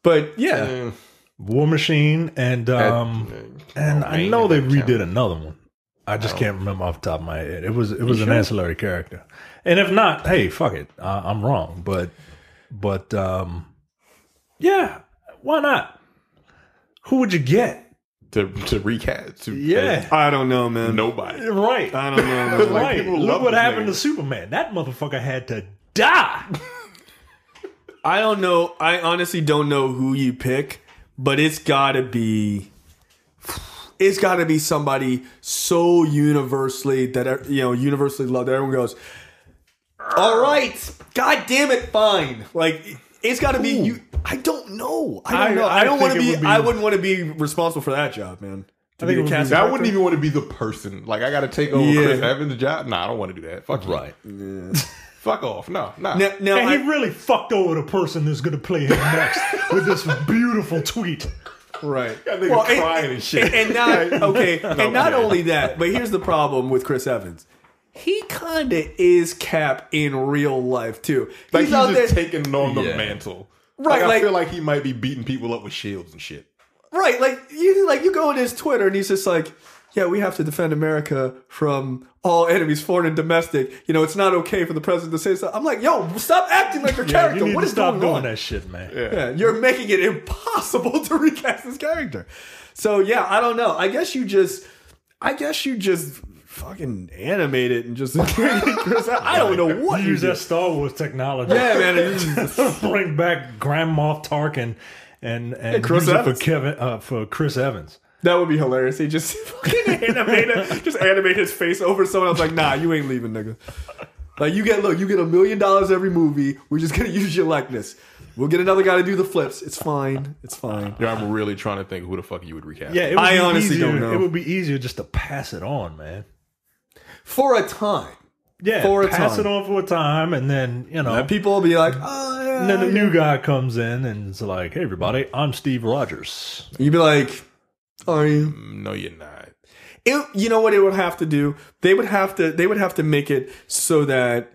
But yeah. War Machine and I know they redid another one. I just can't remember off the top of my head. It was an ancillary character, and if not, hey, fuck it, I'm wrong. But yeah, why not? Who would you get to recast? I don't know, man. Nobody. Right. I don't know. Man. Right. Look what happened to Superman. That motherfucker had to die. I don't know. I honestly don't know who you pick. But it's gotta be somebody so universally universally loved that everyone goes, all right, god damn it, fine. It's gotta be you. I don't know. I don't want to be. I wouldn't want to be responsible for that job, man. I wouldn't even want to be the person. I got to take over Chris Evans' job. Nah, I don't want to do that. Fuck right. Yeah. Fuck off. No. Now he really fucked over the person who's going to play him next with this beautiful tweet. Right. Crying and shit. And not only that, but here's the problem with Chris Evans. He kind of is Cap in real life too. He's out just there taking on the mantle. Right. I feel like he might be beating people up with shields and shit. Right. You go on his Twitter and he's just like, yeah, we have to defend America from all enemies, foreign and domestic. It's not okay for the president to say so. I'm like, yo, stop acting like your character. You what is stop going doing on? That shit, man. Yeah, you're making it impossible to recast this character. So yeah, I don't know. I guess you just fucking animate it and just I don't know what you use that Star Wars technology. Yeah, man. Bring back Grand Moff Tarkin and Chris use Evans. it for Chris Evans. That would be hilarious. He just fucking animate his face over someone else. Like, nah, you ain't leaving, nigga. You get $1 million every movie. We're just gonna use your likeness. We'll get another guy to do the flips. It's fine. Yeah, I'm really trying to think who the fuck you would recast. Yeah, I honestly don't know. It would be easier just to pass it on, man. For a time. Yeah, pass it on for a time, and then and people will be like, oh yeah. And then the new guy comes in and it's like, hey everybody, I'm Steve Rogers. You'd be like, are you? No, you're not. You know what it would have to do? They would have to make it so that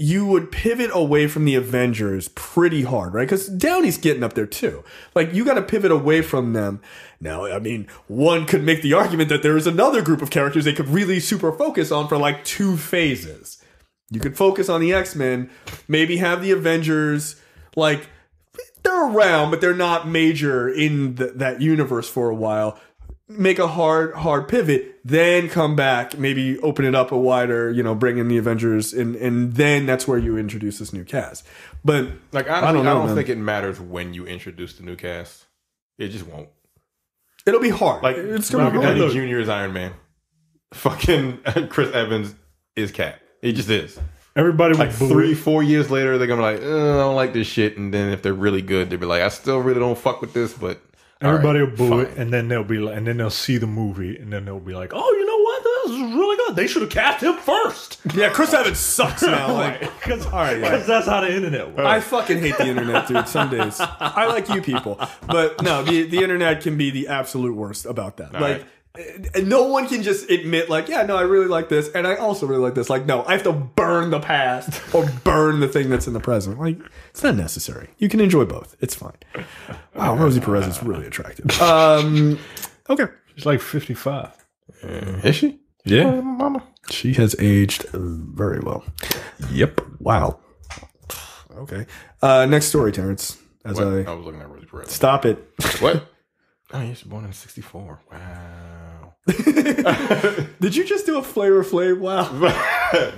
you would pivot away from the Avengers pretty hard, right? Because Downey's getting up there too. Like, you got to pivot away from them. Now, I mean, one could make the argument that there is another group of characters they could really super focus on for like 2 phases. You could focus on the X-Men, maybe have the Avengers, like, they're around, but they're not major in that universe for a while. Make a hard pivot, then come back, maybe open it up a wider, bring in the Avengers, and then that's where you introduce this new cast. But like, honestly, I don't think it matters when you introduce the new cast. It just won't. It'll be hard. Like, it's gonna be hard. Downey Jr. is Iron Man. Fucking Chris Evans is Cap. It just is. Everybody like 3-4 years later, they're gonna be like, I don't like this shit, and then if they're really good, they'll be like, I still really don't fuck with this, but. Everybody will boo it, and then they'll be like, and then they'll see the movie, and then they'll be like, "Oh, you know what? This is really good. They should have cast him first." Yeah, Chris Evans sucks now. Like, because that's how the internet works. I fucking hate the internet, dude. Some days I like you people, but no, the internet can be the absolute worst about that. No one can just admit, like, yeah, no, I really like this, and I also really like this. Like, no, I have to burn the past or burn the thing that's in the present. Like, it's not necessary. You can enjoy both. It's fine. Wow, Rosie Perez is really attractive. Okay. She's like 55. Is she? Yeah. Mama. She has aged very well. Yep. Wow. Okay. Next story, Terrence. I was looking at Rosie Perez. Stop it. What? Oh, yeah, she's born in 64. Wow. Did you just do a Flavor Flav? Wow.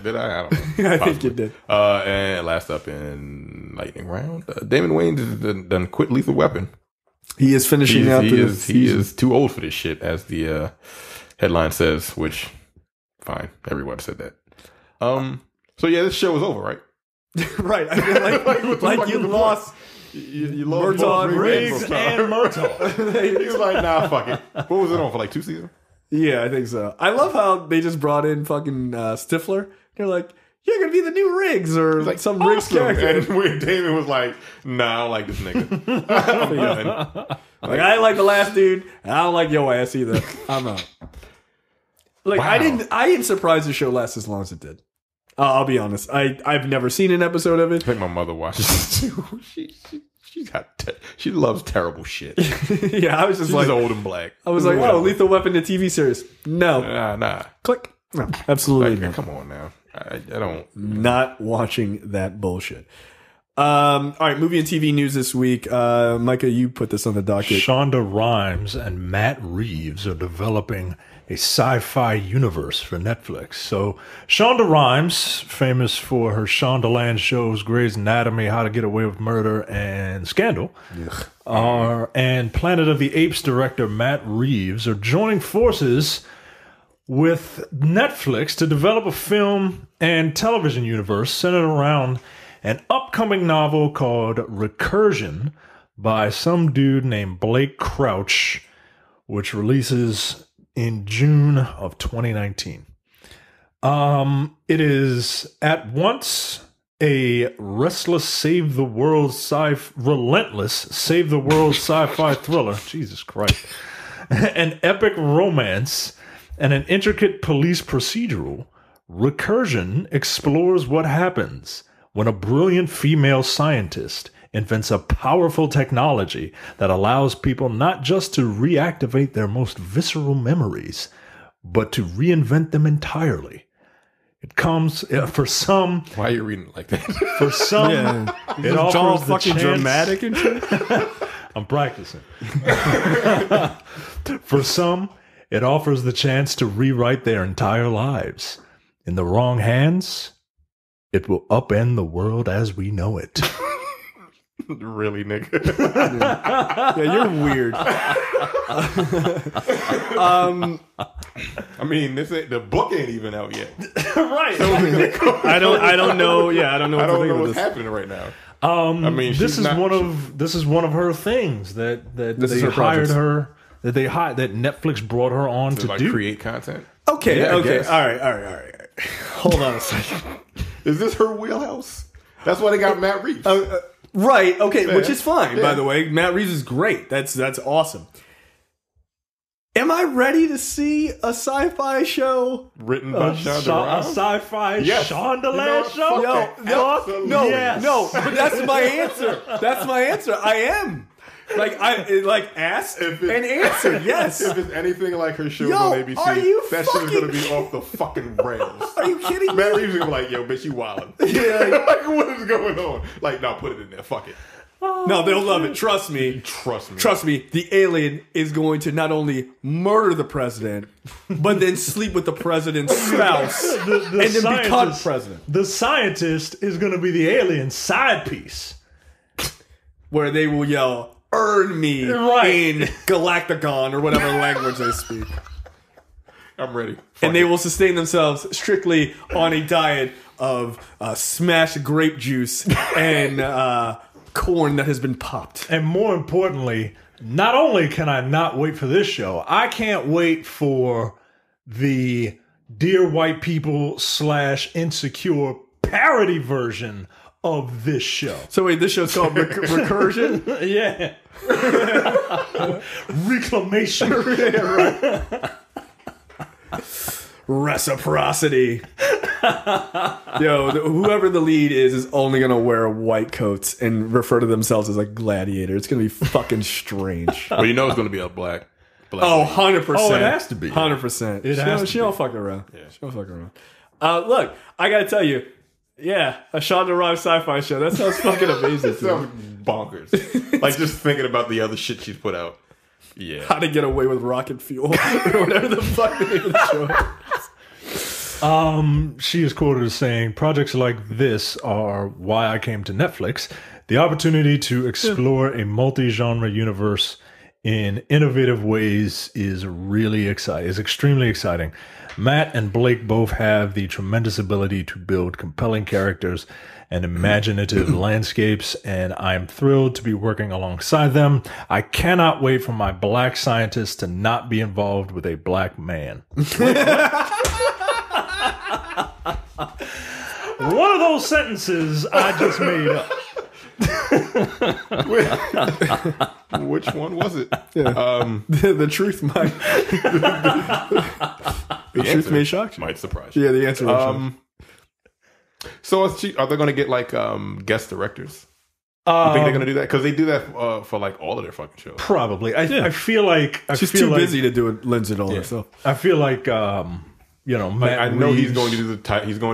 Did I? I don't know. I think you did. And last up in lightning round, Damon Wayans done quit Lethal Weapon. He is finishing out he is too old for this shit, as the headline says, which, fine. Everyone said that. So yeah, this show is over, right? Right. I feel like you lost... You lost Riggs and Murtaugh. He was like, nah, fuck it. What was it on for, like 2 seasons? Yeah, I think so. I love how they just brought in fucking Stifler. They're like, you're gonna be the new Riggs or like some Riggs character. And when Damon was like, nah, I don't like this nigga. Like, I ain't like the last dude. And I don't like your ass either. I'm out. Like, wow. I didn't surprise the show last as long as it did. I'll be honest. I've never seen an episode of it. I think my mother watches it too. She loves terrible shit. Yeah, I was just She's old and black. I was like, oh, Lethal Weapon, the TV series. No. Nah. Click. No, absolutely like, not. Come on now. I don't. Not watching that bullshit. All right, movie and TV news this week. Micah, you put this on the docket. Shonda Rhimes and Matt Reeves are developing a sci-fi universe for Netflix. So Shonda Rhimes, famous for her Shondaland shows Grey's Anatomy, How to Get Away with Murder, and Scandal, and Planet of the Apes director Matt Reeves are joining forces with Netflix to develop a film and television universe centered around an upcoming novel called Recursion by some dude named Blake Crouch, which releases in June of 2019. It is at once a relentless save the world sci-fi thriller, Jesus Christ, an epic romance, and an intricate police procedural. Recursion explores what happens when a brilliant female scientist invents a powerful technology that allows people not just to reactivate their most visceral memories, but to reinvent them entirely. It comes for some. Why are you reading it like that? For some, it offers all the fucking chance, dramatic and shit. I'm practicing. For some, it offers the chance to rewrite their entire lives. In the wrong hands, it will upend the world as we know it. Really, nigga? Yeah, you're weird. I mean, the book ain't even out yet. Right. So I don't know. Yeah, I don't know. I don't know what's happening right now. I mean, this is one of her things that they hired her. That Netflix brought her on to do. Create content. Okay. Yeah, okay. All right. Hold on a second. Is this her wheelhouse? That's why they got Matt Reeves. Right. Okay. Yeah. Which is fine, by the way. Matt Reeves is great. That's awesome. Am I ready to see a sci-fi show Written by Shonda Rhimes? A sci-fi Yes. Shonda Land show? No, but that's my answer. That's my answer. I am. Asked and answered. Yes. If it's anything like her shows Yo, on ABC, are you that shit is fucking- gonna be off the fucking rails. Are you kidding me? Matt Reeves is gonna be like, yo, bitch, you wildin'. Yeah. Like, what is going on? Like, no, put it in there. Fuck it. No, they'll love it. Trust me. Trust me. The alien is going to not only murder the president, but then sleep with the president's spouse and then become president. The scientist is going to be the alien side piece. Where they will yell, "Earn me," Right. in Galacticon or whatever language they speak. I'm ready. And they will sustain themselves strictly on a diet of smashed grape juice and corn that has been popped. And more importantly, not only can I not wait for this show, I can't wait for the Dear White People / Insecure parody version of this show. So wait, this show's called Recursion? Yeah. Reclamation. Yeah, right. Reciprocity. Yo, whoever the lead is only gonna wear white coats and refer to themselves as a gladiator. It's gonna be fucking strange. Well, you know it's gonna be a black. Oh, 100%. Oh, it has to be. 100%. It has to She don't fuck around. Yeah. She don't fuck around. Look, I gotta tell you, yeah, a Shonda Rhimes sci-fi show. That sounds fucking amazing. It sounds bonkers. Like, just thinking about the other shit she's put out. Yeah. How to Get Away with Rocket Fuel, or whatever the fuck the name of the show is. She is quoted as saying, "Projects like this are why I came to Netflix. The opportunity to explore a multi-genre universe in innovative ways is really exciting. Is extremely exciting. Matt and Blake both have the tremendous ability to build compelling characters and imaginative landscapes, and I'm thrilled to be working alongside them. I cannot wait for my black scientist to not be involved with a black man." One of those sentences I just made up. Which one was it? Yeah. The truth might. The truth may shock you. Might surprise you. Yeah, the answer was So are they going to get like guest directors? You think they're going to do that? Because they do that for like all of their fucking shows. Probably. I feel like she's too busy to do it. Lends it all herself. I feel like Matt I know Reeves, he's going to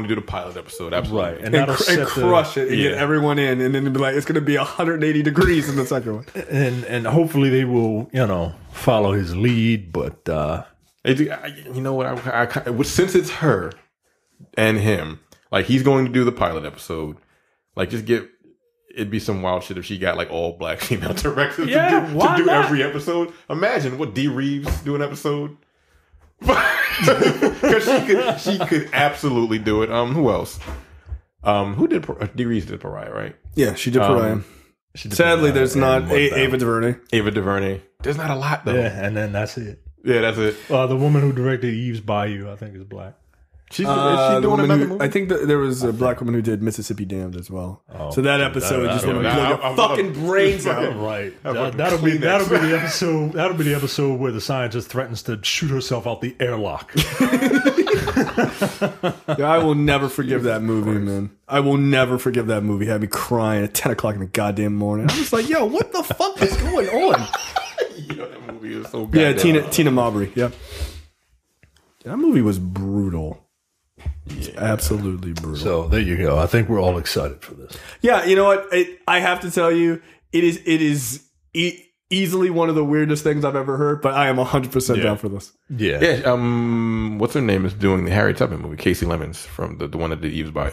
do the pilot episode. Absolutely. right, And that'll set crush it and get everyone in, and then be like, it's going to be 180 degrees in the second one. and hopefully they will follow his lead. But They do, you know what? Since it's her and him, like he's going to do the pilot episode. Like it'd be some wild shit if she got like all black female directors to do every episode. Imagine what D. Reeves do an episode. Because she could absolutely do it. Who else? Who did D. Reeves did Pariah, right? Yeah, she did Pariah. Sadly, there's not Ava DuVernay. Ava DuVernay. There's not a lot though. yeah, and then that's it. Yeah, that's it. The woman who directed Eve's Bayou, I think, is black. Is she doing another movie? I think that there was a black woman who did Mississippi Damned as well. So that episode just want to blow your fucking brains out. Right. That'll be the episode. That'll be the episode where the scientist threatens to shoot herself out the airlock. Yeah, I will never forgive that movie, man. I will never forgive that movie. Had me crying at 10 o'clock in the goddamn morning. I was like, yo, what the fuck is going on? That movie is so Yeah, goddamn Tina Mowbray. Yep. That movie was brutal. Yeah. Absolutely brutal. So there you go. I think we're all excited for this. Yeah, you know what? I have to tell you, it is easily one of the weirdest things I've ever heard, but I am 100% down for this. Yeah. Yeah. What's her name is doing the Harry Tubman movie? Casey Lemons from the one that did Eve's Bayou.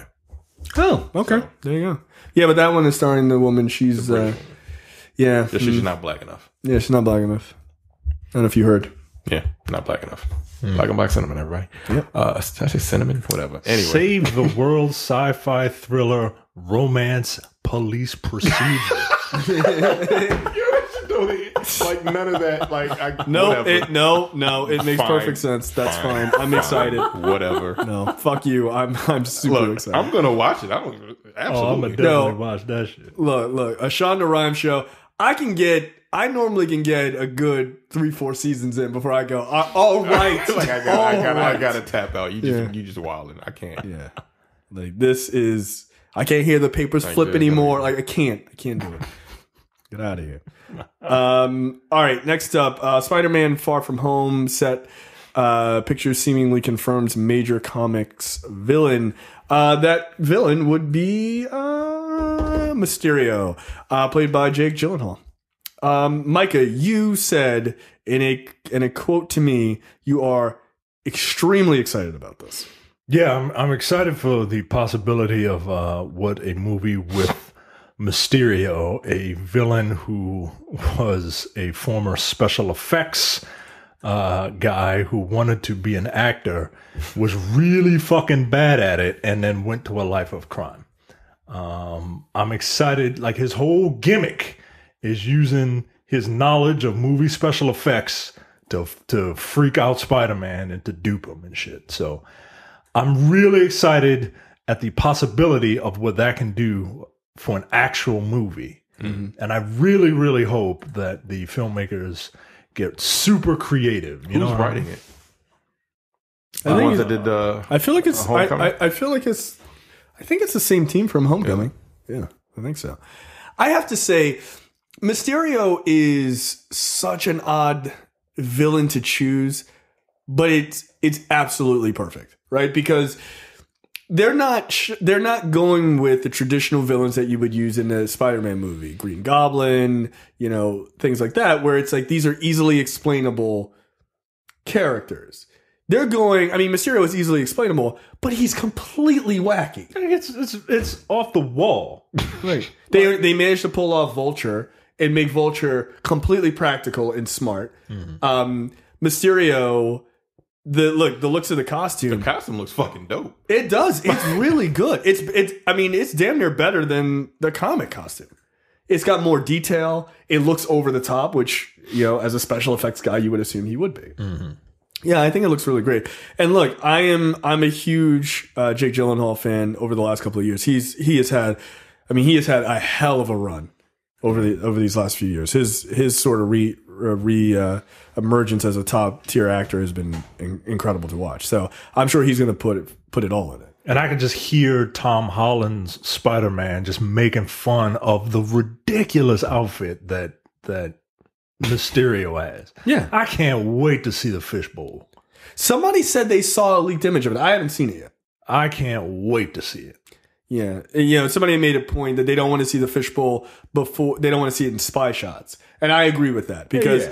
Oh, okay. So, there you go. Yeah, but that one is starring the woman. She's yeah. She's not black enough. Yeah, she's not black enough. I don't know if you heard. Yeah, not black enough. Black and black cinnamon, everybody. Yep. Did I say cinnamon? Whatever. Anyway. Save the world sci-fi thriller romance police procedure. Like none of that. Like no, it makes perfect sense. That's fine. I'm excited. Whatever. No, fuck you. I'm super excited. I'm gonna watch it. Absolutely. I'm gonna definitely watch that shit. Look, a Shonda Rhimes show. I normally can get a good 3-4 seasons in before I go, all right. Like I gotta tap out. You just wilding. I can't. Yeah. Like this is, I can't hear the papers flip anymore. Like I can't do it. Get out of here. All right. Next up, Spider-Man Far From Home set picture seemingly confirms major comics villain. That villain would be Mysterio, played by Jake Gyllenhaal. Micah, you said in a quote to me, you are extremely excited about this. Yeah, I'm excited for the possibility of what a movie with Mysterio, a villain who was a former special effects guy who wanted to be an actor, was really fucking bad at it, and then went to a life of crime. I'm excited. Like his whole gimmick is using his knowledge of movie special effects to freak out Spider-Man and to dupe him and shit. So I'm really excited at the possibility of what that can do for an actual movie. Mm-hmm. And I really, really hope that the filmmakers get super creative. Who's writing it? I think that did. I feel like it's. I feel like it's. I think it's the same team from Homecoming. Yeah, I think so. I have to say, Mysterio is such an odd villain to choose, but it's absolutely perfect, right? Because they're not going with the traditional villains that you would use in a Spider-Man movie, Green Goblin, things like that, where it's like these are easily explainable characters. They're going. I mean, Mysterio is easily explainable, but he's completely wacky. It's off the wall. Right. They managed to pull off Vulture and make Vulture completely practical and smart. Mm-hmm. Mysterio, the looks of the costume. The costume looks fucking dope. It does. It's really good. It's damn near better than the comic costume. It's got more detail. It looks over the top, which as a special effects guy, you would assume he would be. Mm-hmm. Yeah, I think it looks really great. And look, I'm a huge Jake Gyllenhaal fan over the last couple of years. He has had a hell of a run over these last few years. His sort of emergence as a top tier actor has been incredible to watch. So I'm sure he's going to put it all in it. And I can just hear Tom Holland's Spider-Man just making fun of the ridiculous outfit that Mysterio has. Yeah. I can't wait to see the fishbowl. Somebody said they saw a leaked image of it. I haven't seen it yet. I can't wait to see it. Yeah. Somebody made a point that they don't want to see the fishbowl before, they don't want to see it in spy shots. And I agree with that because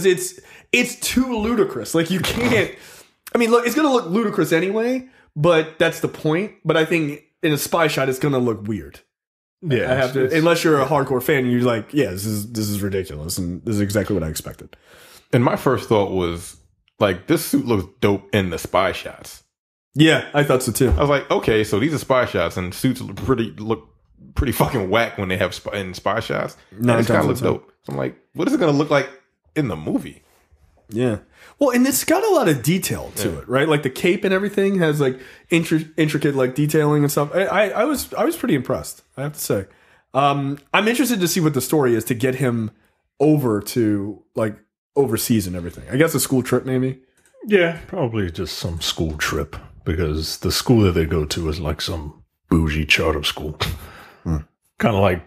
it's too ludicrous. Like you can't, I mean, look, it's going to look ludicrous anyway, but that's the point. But I think in a spy shot, it's going to look weird. Yeah, I have to, unless you're a hardcore fan and you're like, yeah, this is ridiculous, and this is exactly what I expected. And my first thought was like, this suit looks dope in the spy shots. Yeah, I thought so too. I was like, okay, so these are spy shots, and suits look pretty fucking whack when they have in spy shots. It's kind of looks dope. So I'm like, what is it going to look like in the movie? Yeah. Well, and it's got a lot of detail to it, right? Like the cape and everything has like intricate like detailing and stuff. I was pretty impressed, I have to say. I'm interested to see what the story is to get him over to like overseas and everything. I guess a school trip maybe. Yeah, probably just some school trip because the school that they go to is like some bougie charter school. Kind of like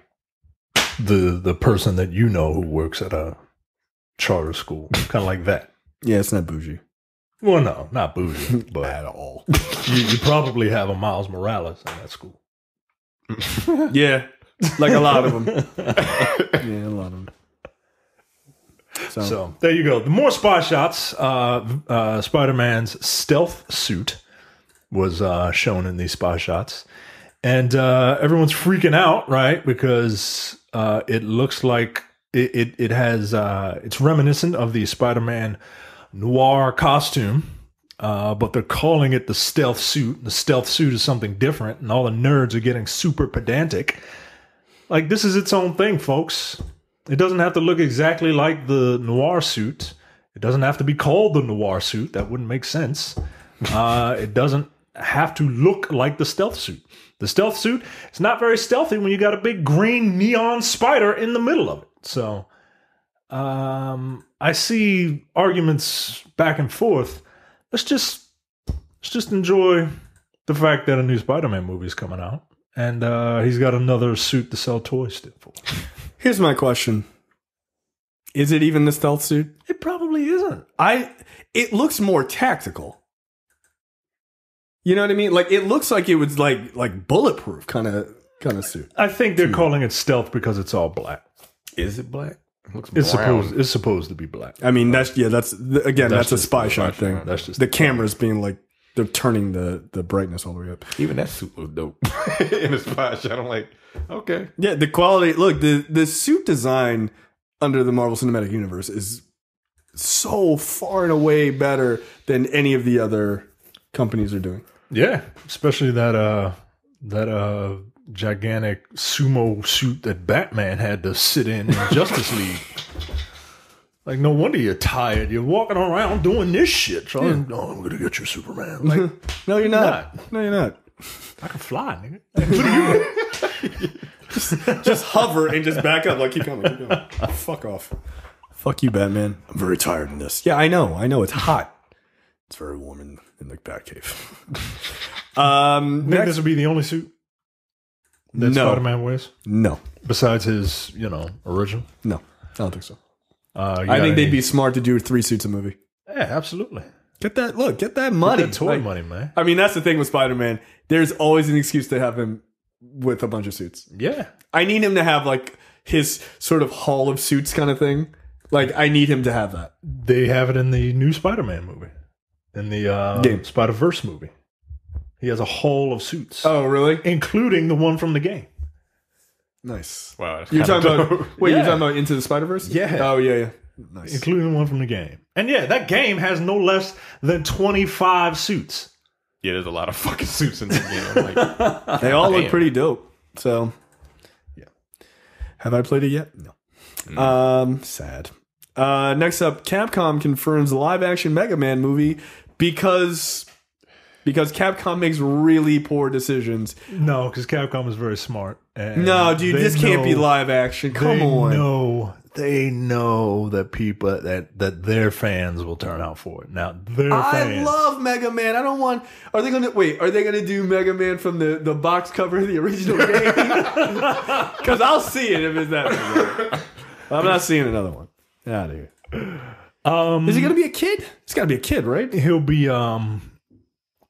the person that who works at a charter school. Kind of like that. Yeah, it's not bougie. Well, no, not bougie, but at all. You probably have a Miles Morales in that school. Yeah, like a lot of them. Yeah, a lot of them. So there you go. The more spy shots. Spider-Man's stealth suit was shown in these spy shots, and everyone's freaking out, right? Because it looks like it has it's reminiscent of the Spider-Man noir costume, but they're calling it the stealth suit. The stealth suit is something different, and all the nerds are getting super pedantic. Like, this is its own thing, folks. It doesn't have to look exactly like the noir suit. It doesn't have to be called the noir suit. That wouldn't make sense. It doesn't have to look like the stealth suit. The stealth suit is not very stealthy when you got a big green neon spider in the middle of it. So I see arguments back and forth. Let's just enjoy the fact that a new Spider-Man movie is coming out, and he's got another suit to sell toys for. Here's my question. Is it even the stealth suit? It probably isn't. It looks more tactical. You know what I mean? Like, it looks like it was like bulletproof kind of suit. I think they're calling it stealth because it's all black. Is it black? It looks It's supposed to be black. I mean, that's a spy shot thing. That's just the cameras being like, they're turning the brightness all the way up. Even that suit was dope in the spy shot. I'm like, okay. Yeah, the quality. Look, the suit design under the Marvel Cinematic Universe is so far and away better than any of the other companies are doing. Yeah, especially that gigantic sumo suit that Batman had to sit in Justice League. Like, no wonder you're tired. You're walking around doing this shit. So I'm gonna get you, Superman. Like, no, you're not. No, you're not. I can fly, nigga. What are you? Just hover and just back up. Like, keep going. Fuck off. Fuck you, Batman. I'm very tired in this. Yeah, I know. It's hot. It's very warm in the Batcave. Think this would be the only suit that Spider-Man wears? No. Besides his, original? No, I don't think so. I think they'd be smart to do 3 suits a movie. Yeah, absolutely. Get that money. Get that toy money, man. I mean, that's the thing with Spider-Man. There's always an excuse to have him with a bunch of suits. Yeah. I need him to have like his sort of hall of suits kind of thing. Like, I need him to have that. They have it in the new Spider-Man movie. In the Spider-Verse movie. He has a hall of suits. Oh, really? Including the one from the game. Nice. Wow. You're talking about you're talking about Into the Spider-Verse? Yeah. Oh, yeah. Nice. Including the one from the game. And yeah, that game has no less than 25 suits. Yeah, there's a lot of fucking suits in this game. Like, they all look pretty dope. So, yeah. Have I played it yet? No. Sad. Next up, Capcom confirms live action Mega Man movie because Capcom makes really poor decisions. No, because Capcom is very smart. No, dude, this can't be live action. Come on. They know that people that their fans will turn out for it. Now, I love Mega Man. I don't want. Are they gonna do Mega Man from the box cover of the original game? Because I'll see it if it's that. I'm not seeing another one. Get out of here. Is he gonna be a kid? It's gotta be a kid, right? He'll be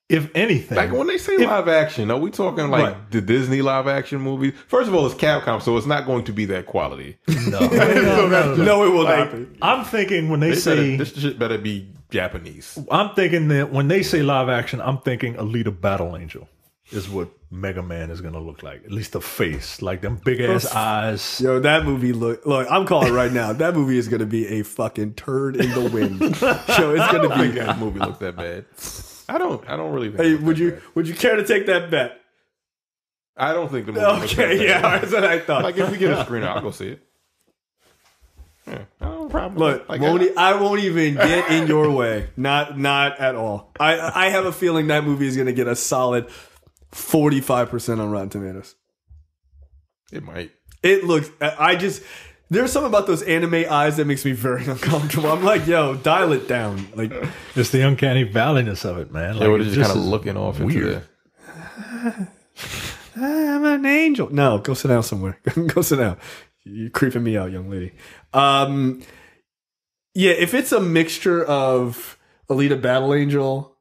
if anything. Like, when they say live action, are we talking like the Disney live action movies? First of all, it's Capcom, so it's not going to be that quality. No, it will not be. I'm thinking when they say this shit better be Japanese. I'm thinking that when they say live action, I'm thinking Alita Battle Angel is what Mega Man is going to look like. At least the face, like them big ass eyes. Yo, that movie look. I'm calling it right now. That movie is going to be a fucking turd in the wind. Yo, it's going to be. That movie look that bad. I don't really think. Hey, would you care to take that bet? I don't think the movie. Okay, yeah, that's what I thought. Like, if we get a screener, I'll go see it. Yeah, no problem. Look, I won't even get in your way. Not at all. I have a feeling that movie is going to get a solid 45% on Rotten Tomatoes. It might. It looks. There's something about those anime eyes that makes me very uncomfortable. I'm like, yo, dial it down. Like, it's the uncanny valleyness of it, man. Like, it's just kind of looking off weird. Into I'm an angel. No, go sit down somewhere. Go sit down. You're creeping me out, young lady. Yeah, if it's a mixture of Alita Battle Angel,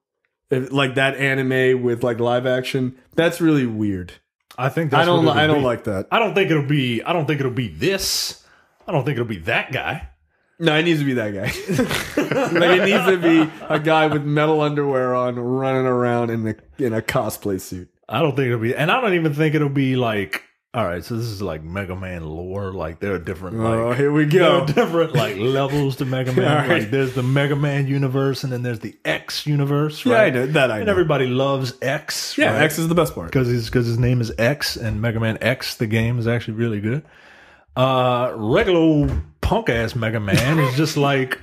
like that anime with like live action, that's really weird. I think that's I don't like that. I don't think it'll be this. I don't think it'll be that guy. No, it needs to be that guy. Like, it needs to be a guy with metal underwear on, running around in a cosplay suit. I don't think it'll be, and I don't even think it'll be like. All right, so this is like Mega Man lore. Like, there are different. Like, here we go. There are different like levels to Mega Man. Right. Like, there's the Mega Man universe, and then there's the X universe. Right? Yeah, I know that. And everybody loves X. Yeah, right? X is the best part because his name is X, and Mega Man X, the game, is actually really good. Regular old punk ass Mega Man is just like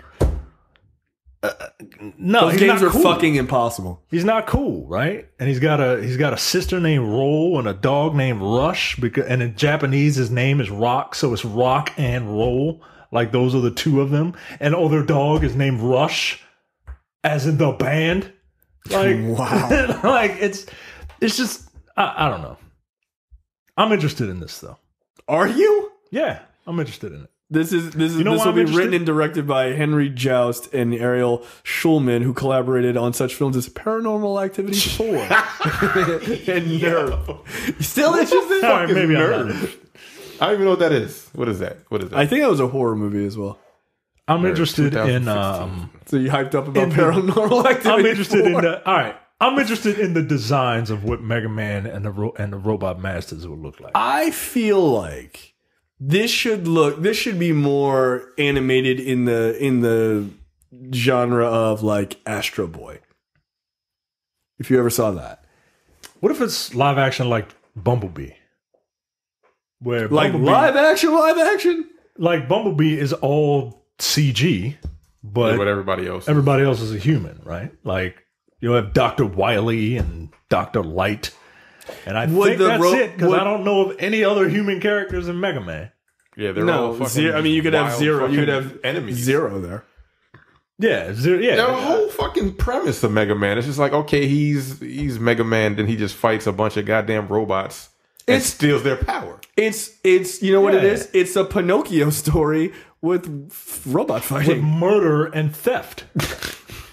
no, Those he's games not are cool. fucking impossible. He's not cool, right? And he's got a sister named Roll and a dog named Rush. And in Japanese, his name is Rock, so it's Rock and Roll. Like those are the two of them. And their dog is named Rush, as in the band. Like Wow. like it's just I don't know. I'm interested in this though. Are you? Yeah, I'm interested in it. This know this why will I'm be interested? written and directed by Henry Joust and Ariel Schulman, who collaborated on such films as Paranormal Activity 4 and Nerve. You still interested? All right, maybe I'm not. I don't even know what that is. What is that? I think that was a horror movie as well. I'm interested in 2016. So you hyped up about Paranormal Activity? I'm interested 4? I'm interested in the designs of what Mega Man and the Robot Masters will look like. I feel like this should be more animated in the genre of like Astro Boy. If you ever saw that. What if it's live action like Bumblebee? Where Like Bumblebee, live action? like Bumblebee is all CG, but What everybody else. everybody else is a human, right? Like you'll have Dr. Wily and Dr. Light. And I Would think the that's it, because would- I don't know of any other human characters in Mega Man. Yeah, they're No, all fucking zero, I mean you could have wild zero. You could fucking have enemies. Zero there. Yeah, The whole fucking premise of Mega Man, it's just like, okay, he's Mega Man, then he just fights a bunch of goddamn robots and steals their power. It's you know what it Yeah. is? It's a Pinocchio story with robot with fighting. murder and theft.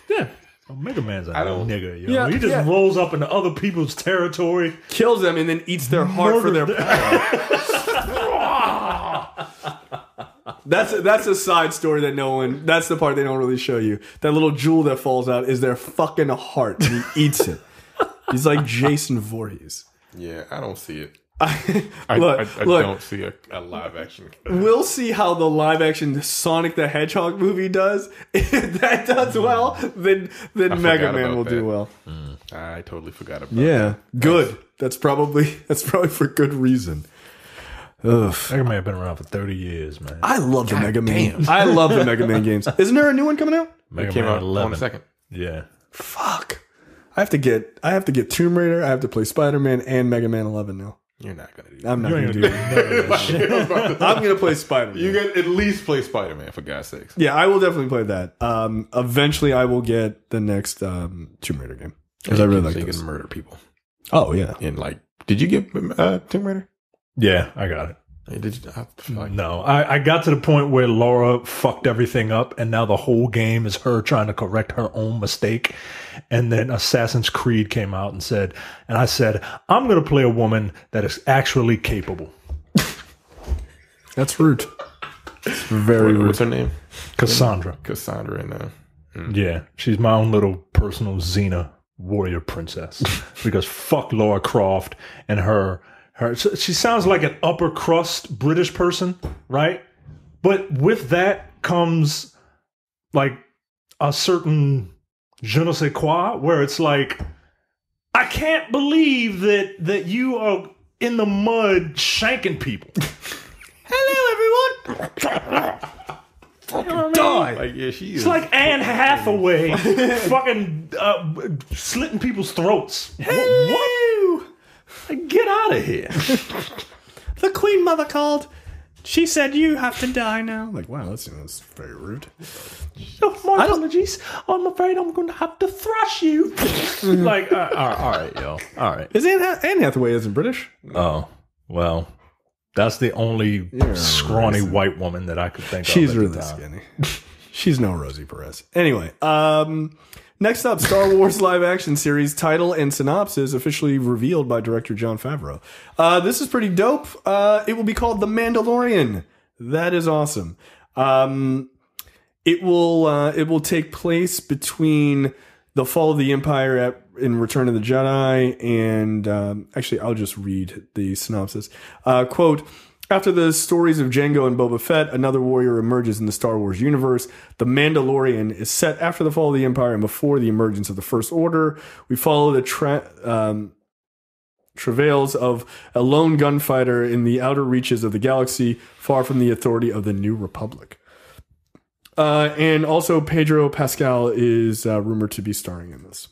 Yeah. Oh, Mega Man's a don't- nigga, yo. Yeah, He just yeah. rolls up into other people's territory. Kills them and then eats their heart for their Murder- power. That's a side story that that's the part they don't really show you. That little jewel that falls out is their fucking heart and he eats it. He's like Jason Voorhees. Yeah, I don't see it. Look, I don't see a live action. we'll see how the live action Sonic the Hedgehog movie does. If that does well, then Mega forgot Man about will do that. well. I totally forgot about Yeah, good. That's probably for good reason. Ugh. Mega Man been around for 30 years, man. I love the Mega Man. I love the Mega Man games. Isn't there a new one coming out? Mega It came Man out 11. on the second. Yeah. Fuck. I have to get Tomb Raider. I have to play Spider-Man and Mega Man 11 now. You're not gonna do that. I'm not You going ain't to gonna do do that. none of that shit. I'm going to play Spider-Man. You can at least play Spider-Man, for God's sakes. Yeah, I will definitely play that. Eventually, I will get the next Tomb Raider game because I really like so you this. can murder people. Oh yeah, And like, did you get Tomb Raider? Yeah, I got it. Hey, did you? I feel like- No, I got to the point where Laura fucked everything up, and now the whole game is her trying to correct her own mistake. And then Assassin's Creed came out and I said, I'm going to play a woman that is actually capable. that's rude. It's very rude. What's her name? Cassandra. Cassandra. And Yeah, she's my own little personal Xena warrior princess. Because fuck Laura Croft and her. She sounds like an upper crust British person, right? But with that comes like a certain je ne sais quoi, where it's like, I can't believe that you are in the mud shanking people. Hello, everyone. Die. like, yeah, she is. It's like Anne Hathaway fucking slitting people's throats. What? Get out of here. The Queen Mother called. She said you have to die now. Like, wow, that's very rude. Oh, my apologies. I'm afraid I'm going to have to thrash you. Like, all right, yo. All right. Is Anne Hathaway isn't British? Oh, well, that's the only scrawny white woman that I could think She's of. At really the time. skinny. She's no Rosie Perez. Anyway, next up, Star Wars live action series title and synopsis officially revealed by director Jon Favreau. This is pretty dope. It will be called The Mandalorian. That is awesome. It will take place between the fall of the Empire in Return of the Jedi and actually I'll just read the synopsis. Quote, after the stories of Jango and Boba Fett, another warrior emerges in the Star Wars universe. The Mandalorian is set after the fall of the Empire and before the emergence of the First Order. We follow the travails of a lone gunfighter in the outer reaches of the galaxy, far from the authority of the New Republic. And also Pedro Pascal is rumored to be starring in this.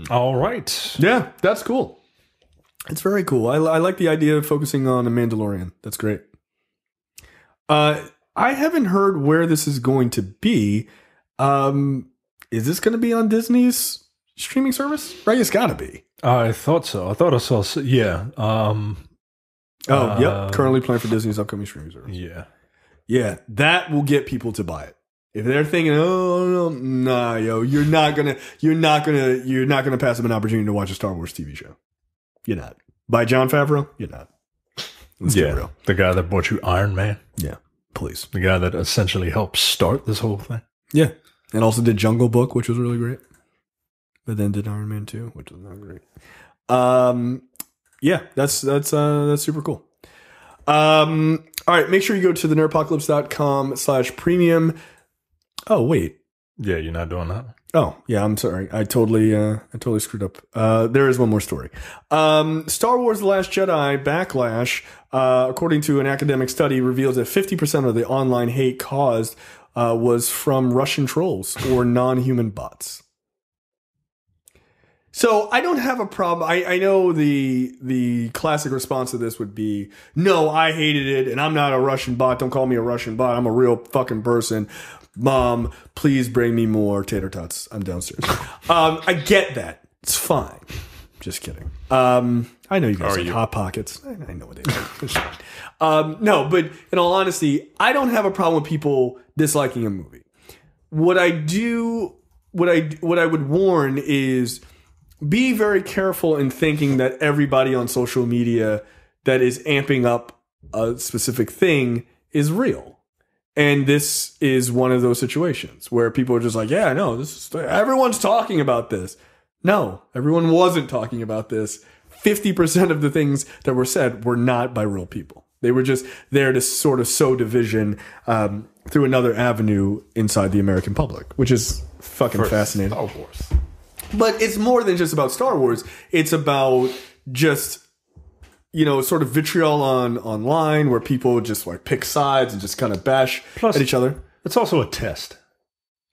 All right. Yeah, that's cool. It's very cool. I like the idea of focusing on a Mandalorian. That's great. I haven't heard where this is going to be. Is this going to be on Disney's streaming service? Right, it's got to be. I thought so. I thought I saw. Yeah. Yep. Currently playing for Disney's upcoming streaming service. Yeah. Yeah, that will get people to buy it. If they're thinking, oh no, nah, yo, you're not gonna pass up an opportunity to watch a Star Wars TV show. You're not. By Jon Favreau, you're not. Let's get real. The guy that bought you Iron Man. Yeah, please. The guy that essentially helped start this whole thing. Yeah, and also did Jungle Book, which was really great. But then did Iron Man 2, which was not great. Yeah, that's super cool. All right, make sure you go to the nerdpocalypse.com/premium. Oh, wait. Yeah, you're not doing that? Oh, yeah, I'm sorry. I totally screwed up. There is one more story. Star Wars The Last Jedi Backlash, according to an academic study, reveals that 50% of the online hate caused was from Russian trolls or non-human bots. So I don't have a problem. I know the classic response to this would be, no, I hated it, and I'm not a Russian bot. Don't call me a Russian bot. I'm a real fucking person. Mom, please bring me more tater tots. I'm downstairs. I get that. It's fine. Just kidding. I know you guys like Hot Pockets. I know what they do. It's fine. No, but in all honesty, I don't have a problem with people disliking a movie. What I would warn is, be very careful in thinking that everybody on social media that is amping up a specific thing is real. And this is one of those situations where people are just like, yeah, no, everyone's talking about this. No, everyone wasn't talking about this. 50% of the things that were said were not by real people. They were just there to sort of sow division through another avenue inside the American public, which is fucking fascinating. Star Wars. But it's more than just about Star Wars. It's about just, sort of vitriol online where people just like pick sides and just kind of bash at each other. It's also a test.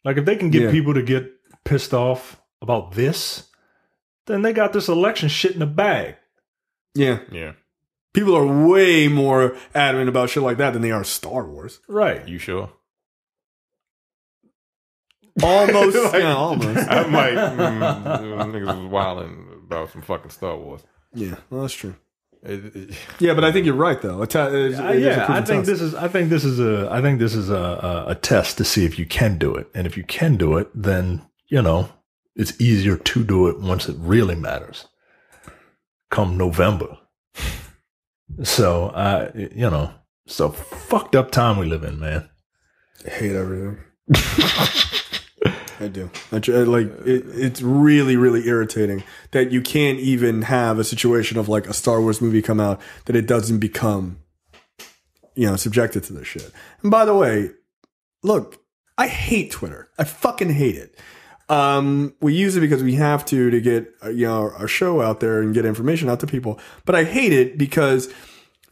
Like if they can get people to get pissed off about this, then they got this election shit in the bag. Yeah. Yeah. People are way more adamant about shit like that than they are Star Wars. Right. You sure? Almost. Yeah, almost. I might. Niggas was wilding about some fucking Star Wars. Yeah, well, that's true. Yeah, but I think you're right though. I think this is a test to see if you can do it, and if you can do it, then it's easier to do it once it really matters. Come November. So it's a fucked up time we live in, man. I hate everything. I do. It's really, really irritating that you can't even have a situation of like a Star Wars movie come out that it doesn't become, subjected to this shit. And by the way, look, I hate Twitter. I fucking hate it. We use it because we have to get, our show out there and get information out to people. But I hate it because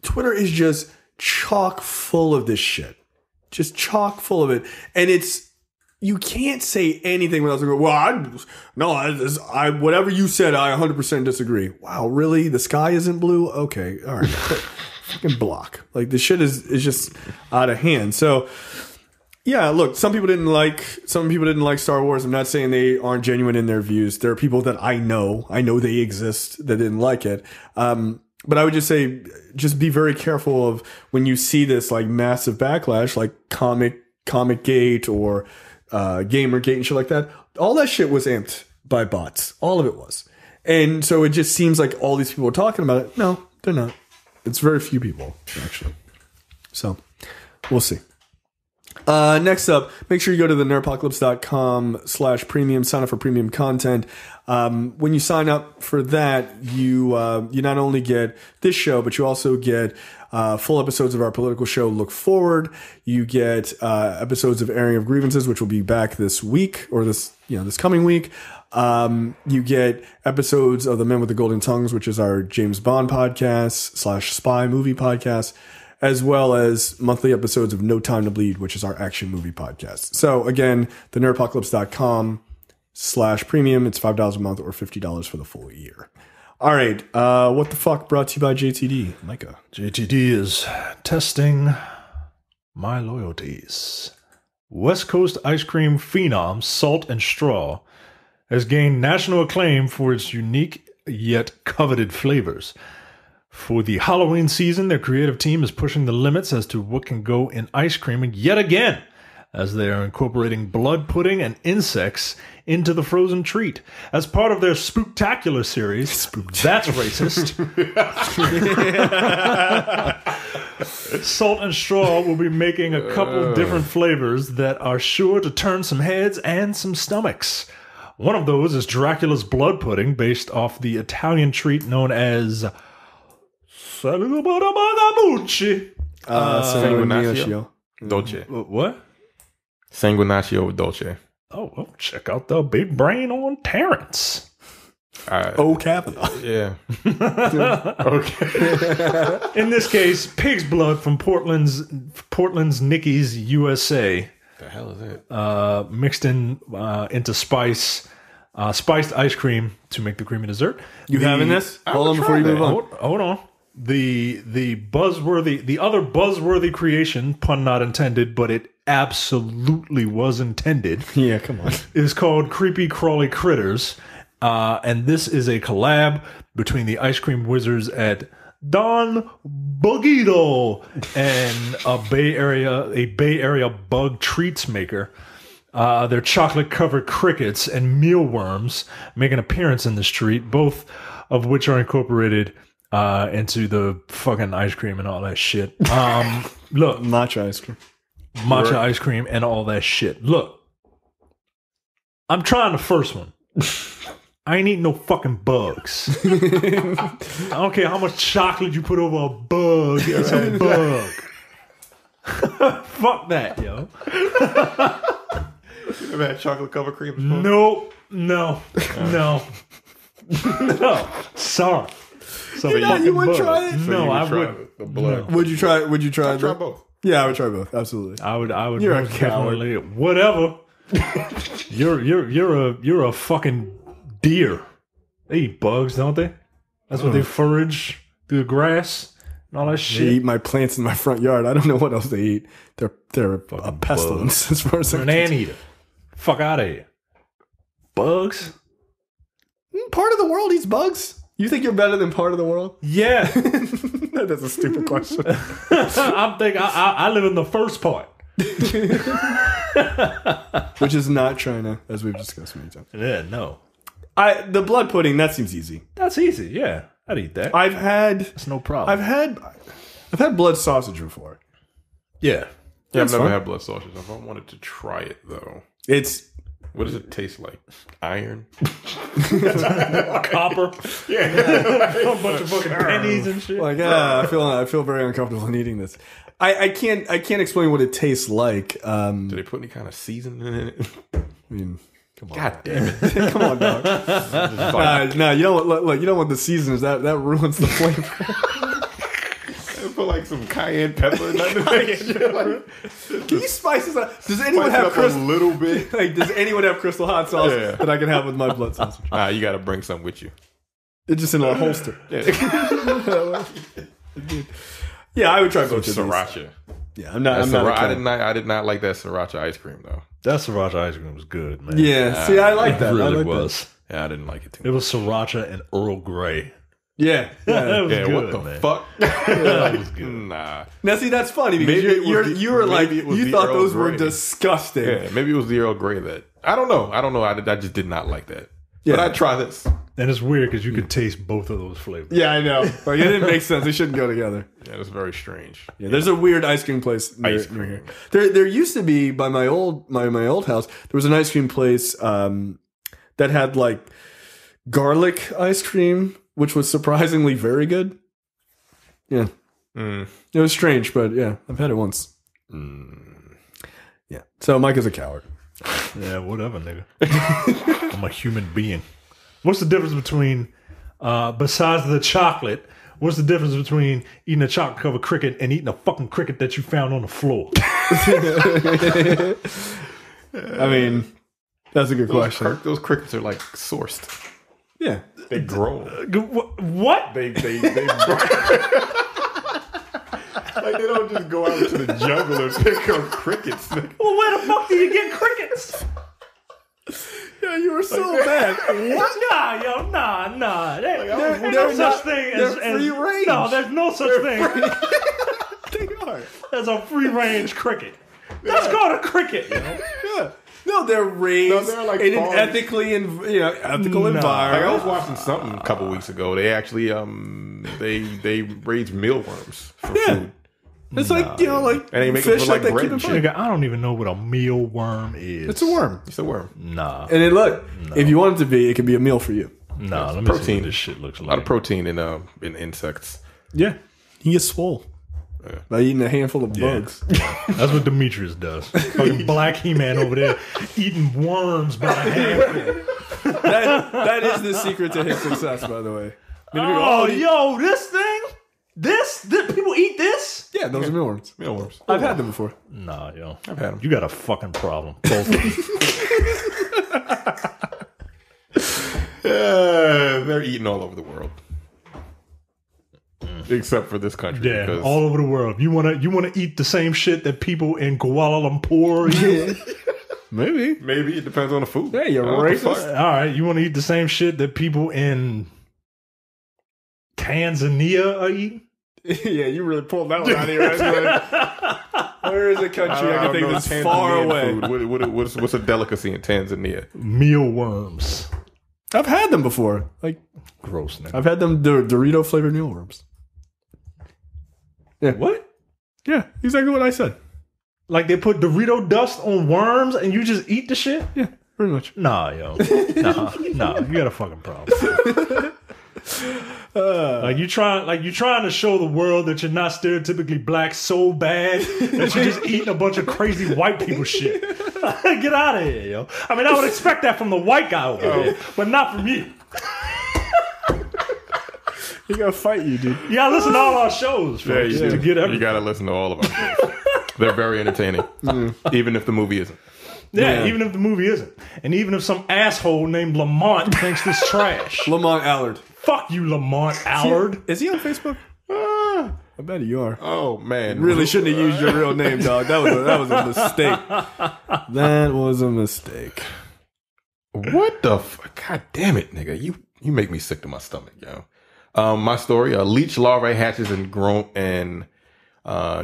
Twitter is just chock full of this shit. Just chock full of it. And you can't say anything without saying, whatever you said, I 100% disagree. Wow, really? The sky isn't blue? Okay, all right. Fucking block. Like, the shit is just out of hand. So, yeah, look, some people didn't like Star Wars. I'm not saying they aren't genuine in their views. There are people that I know they exist, that didn't like it. But I would just say, just be very careful of when you see this like massive backlash, like Comic-Gate or Gamergate and shit like that. All that shit was amped by bots. All of it was. And so it just seems like all these people are talking about it. No, they're not. It's very few people, actually. So we'll see. Next up, make sure you go to the nerdpocalypse.com/premium, sign up for premium content. When you sign up for that, you not only get this show, but you also get full episodes of our political show, Look Forward. You get episodes of Airing of Grievances, which will be back this week or this coming week. You get episodes of The Men with the Golden Tongues, which is our James Bond podcast / spy movie podcast. as well as monthly episodes of No Time to Bleed, which is our action movie podcast. So again, the nerdpocalypse.com/premium. It's $5 a month or $50 for the full year. All right. What the fuck brought to you by JTD? Micah. JTD is testing my loyalties. West Coast ice cream phenom Salt and Straw has gained national acclaim for its unique yet coveted flavors. For the Halloween season, their creative team is pushing the limits as to what can go in ice cream yet again, as they are incorporating blood pudding and insects into the frozen treat. As part of their Spooktacular series, that's racist. Salt and Straw will be making a couple different flavors that are sure to turn some heads and some stomachs. One of those is Dracula's blood pudding, based off the Italian treat known as Sanguinaccio. Sanguinaccio Dolce. What? Sanguinaccio Dolce. Oh, well, check out the big brain on Terrence. Kavanaugh. Yeah. Okay. In this case, pig's blood from Portland's Nicky's USA. The hell is it? Mixed into spiced ice cream to make the creamy dessert. You having this? Hold on before you move on. Hold on. The other buzzworthy creation, pun not intended, but it absolutely was intended. Yeah, come on. Is called Creepy Crawly Critters, and this is a collab between the ice cream wizards at Don Bugito and a Bay Area bug treats maker. Their chocolate covered crickets and mealworms make an appearance in this treat, both of which are incorporated into the fucking ice cream and all that shit. Look, Matcha ice cream. Matcha ice cream and all that shit. Look, I'm trying the first one. I ain't eating no fucking bugs. I don't care how much chocolate you put over a bug. It's a bug. Fuck that, yo. You ever had chocolate covered cream? Nope. No. Sorry. You would try it? No, I would. The blood. Would you try? Would you try? I'd try both. Yeah, I would try both. Absolutely. I would. You're a most coward. definitely- Whatever. You're a fucking deer. They eat bugs, don't they? That's what they forage through the grass and all that They shit. eat my plants in my front yard. I don't know what else they eat. They're a pestilence as far as You're I'm an concerned. anteater. Fuck out of here. Bugs? Part of the world eats bugs. You think you're better than part of the world? Yeah. That's a stupid question. I'm thinking I live in the first part. Which is not China, as we've discussed many times. Yeah, no. The blood pudding, that seems easy. That's easy. Yeah, I'd eat that. That's no problem. I've had blood sausage before. Yeah. Yeah, I've That's never fine. had blood sausage. I wanted to try it though. What does it taste like? Iron? Copper. Yeah. A bunch of fucking pennies and shit. Like, I feel very uncomfortable in eating this. I can't explain what it tastes like. Do they put any kind of seasoning in it? I mean, come on. God damn it. Come on, dog. No, you know what? Look, you know what the season is. That ruins the flavor. Put like some cayenne pepper and nothing. Can you spice this up? Does anyone Spice it have up crystal? a little bit. Like, does anyone have crystal hot sauce that I can have with my blood sausage? Nah, you got to bring some with you. It's just in a holster. Yeah. Yeah, I would try both of these. Sriracha. Yeah, I'm not. I did not like that sriracha ice cream though. That sriracha ice cream was good, man. Yeah, see, I like that. It really I like was. Yeah, I didn't like it too It much. was sriracha and Earl Grey. Yeah. That was Yeah, good, what the man. fuck? That was good. Nah. Now, see, that's funny because Maybe it was you were like, maybe it was you the thought Earl those were Grey. disgusting. Yeah, maybe it was the Earl Grey that I don't know. I just did not like that. Yeah. But I'd try this. And it's weird because you could taste both of those flavors. Yeah, I know. Like, it didn't make sense. They shouldn't go together. Yeah, it's very strange. Yeah, there's a weird ice cream place near here. There used to be by my old house. There was an ice cream place that had like garlic ice cream, which was surprisingly very good. Yeah, it was strange, but yeah, I've had it once. Yeah, so Mike is a coward. Yeah, whatever, nigga. I'm a human being. What's the difference between, besides the chocolate, What's the difference between eating a chocolate covered cricket and eating a fucking cricket that you found on the floor? I mean, that's a good question. Those crickets are like sourced. Yeah. They grow. What? They like they don't just go out into the jungle and pick up crickets. Well, where the fuck do you get crickets? Yeah, you were so bad. What? Nah. There's no such thing as free range. No, there's no such thing They are. as a free range cricket. That's called a cricket. Yeah. No, they're raised they're like in an farms. ethically ethical Like environment. I was watching something a couple weeks ago. They actually they raise mealworms for food. It's like, like And they make them fish for, like, that they bread keep in and shit. play. Nigga, I don't even know what a mealworm is. It's a worm. It's a worm. Nah. And if you want it to be, it can be a meal for you. Nah, let me see Protein. what this shit looks A lot of like. protein in insects. Yeah. You get swole by eating a handful of Yeah. bugs. That's what Demetrius does. Fucking black He-Man over there eating worms by the handful. that is the secret to his success, by the way. Oh, yo, this thing? This people eat this? Yeah, those are mealworms. Mealworms. I've had them before. Nah, yo. I've had them. You got a fucking problem. Both of them. They're eating all over the world, except for this country. Yeah, because all over the world. You wanna eat the same shit that people in Kuala Lumpur eat? Maybe. maybe it depends on the food. Yeah, you're I don't know what the racist. fuck. All right, you want to eat the same shit that people in Tanzania are eating? Yeah, you really pulled that one out of your ass. Where is a country I can think that's far away? What's a delicacy in Tanzania? Mealworms. I've had them before. Like, Gross, nigga. I've had them Dorito flavored mealworms. Yeah. What? Yeah, exactly what I said. Like they put Dorito dust on worms and you just eat the shit? Yeah, pretty much. Nah, yo. Nah, you got a fucking problem. Like you trying to show the world that you're not stereotypically black so bad that you're just eating a bunch of crazy white people shit. Get out of here, yo. I mean, I would expect that from the white guy over there, but not from you. He gonna fight you, dude. You gotta listen to all our shows, folks, you to do. get everything. You gotta listen to all of them. They're very entertaining, even if the movie isn't. Yeah, even if the movie isn't. And even if some asshole named Lamont thinks this trash. Lamont Allard. Fuck you, Lamont Allard. Is he on Facebook? I bet you are. Oh man, Really shouldn't have used your real name, dog. That was a mistake. That was a mistake. What the God damn it, nigga. You make me sick to my stomach, yo. My story, a leech larvae hatches and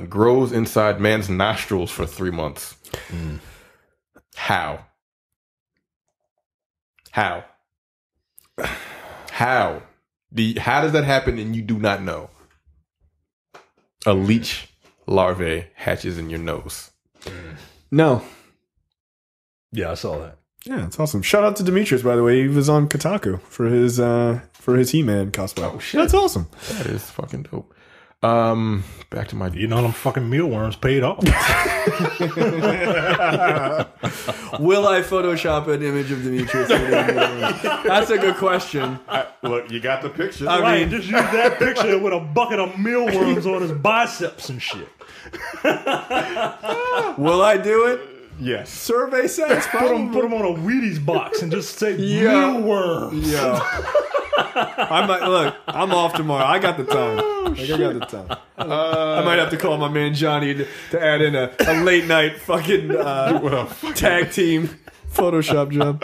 grows inside man's nostrils for 3 months. How? How does that happen and you do not know? A leech larvae hatches in your nose. No. Yeah, I saw that. Yeah, it's awesome. Shout out to Demetrius, by the way. He was on Kotaku for his He-Man cosplay. Oh, shit. That's awesome. That is fucking dope. Back to my... You know them fucking mealworms paid off. Will I Photoshop an image of Demetrius? That's a good question. Look, you got the picture. Right, just use that picture with a bucket of mealworms on his biceps and shit. Will I do it? Yes. Survey says Put them on a Wheaties box and just say Yeah. mealworms. Yeah. I might look. I'm off tomorrow. I got the time. I got the time. I might have to call my man Johnny to add in a late night fucking tag team Photoshop job.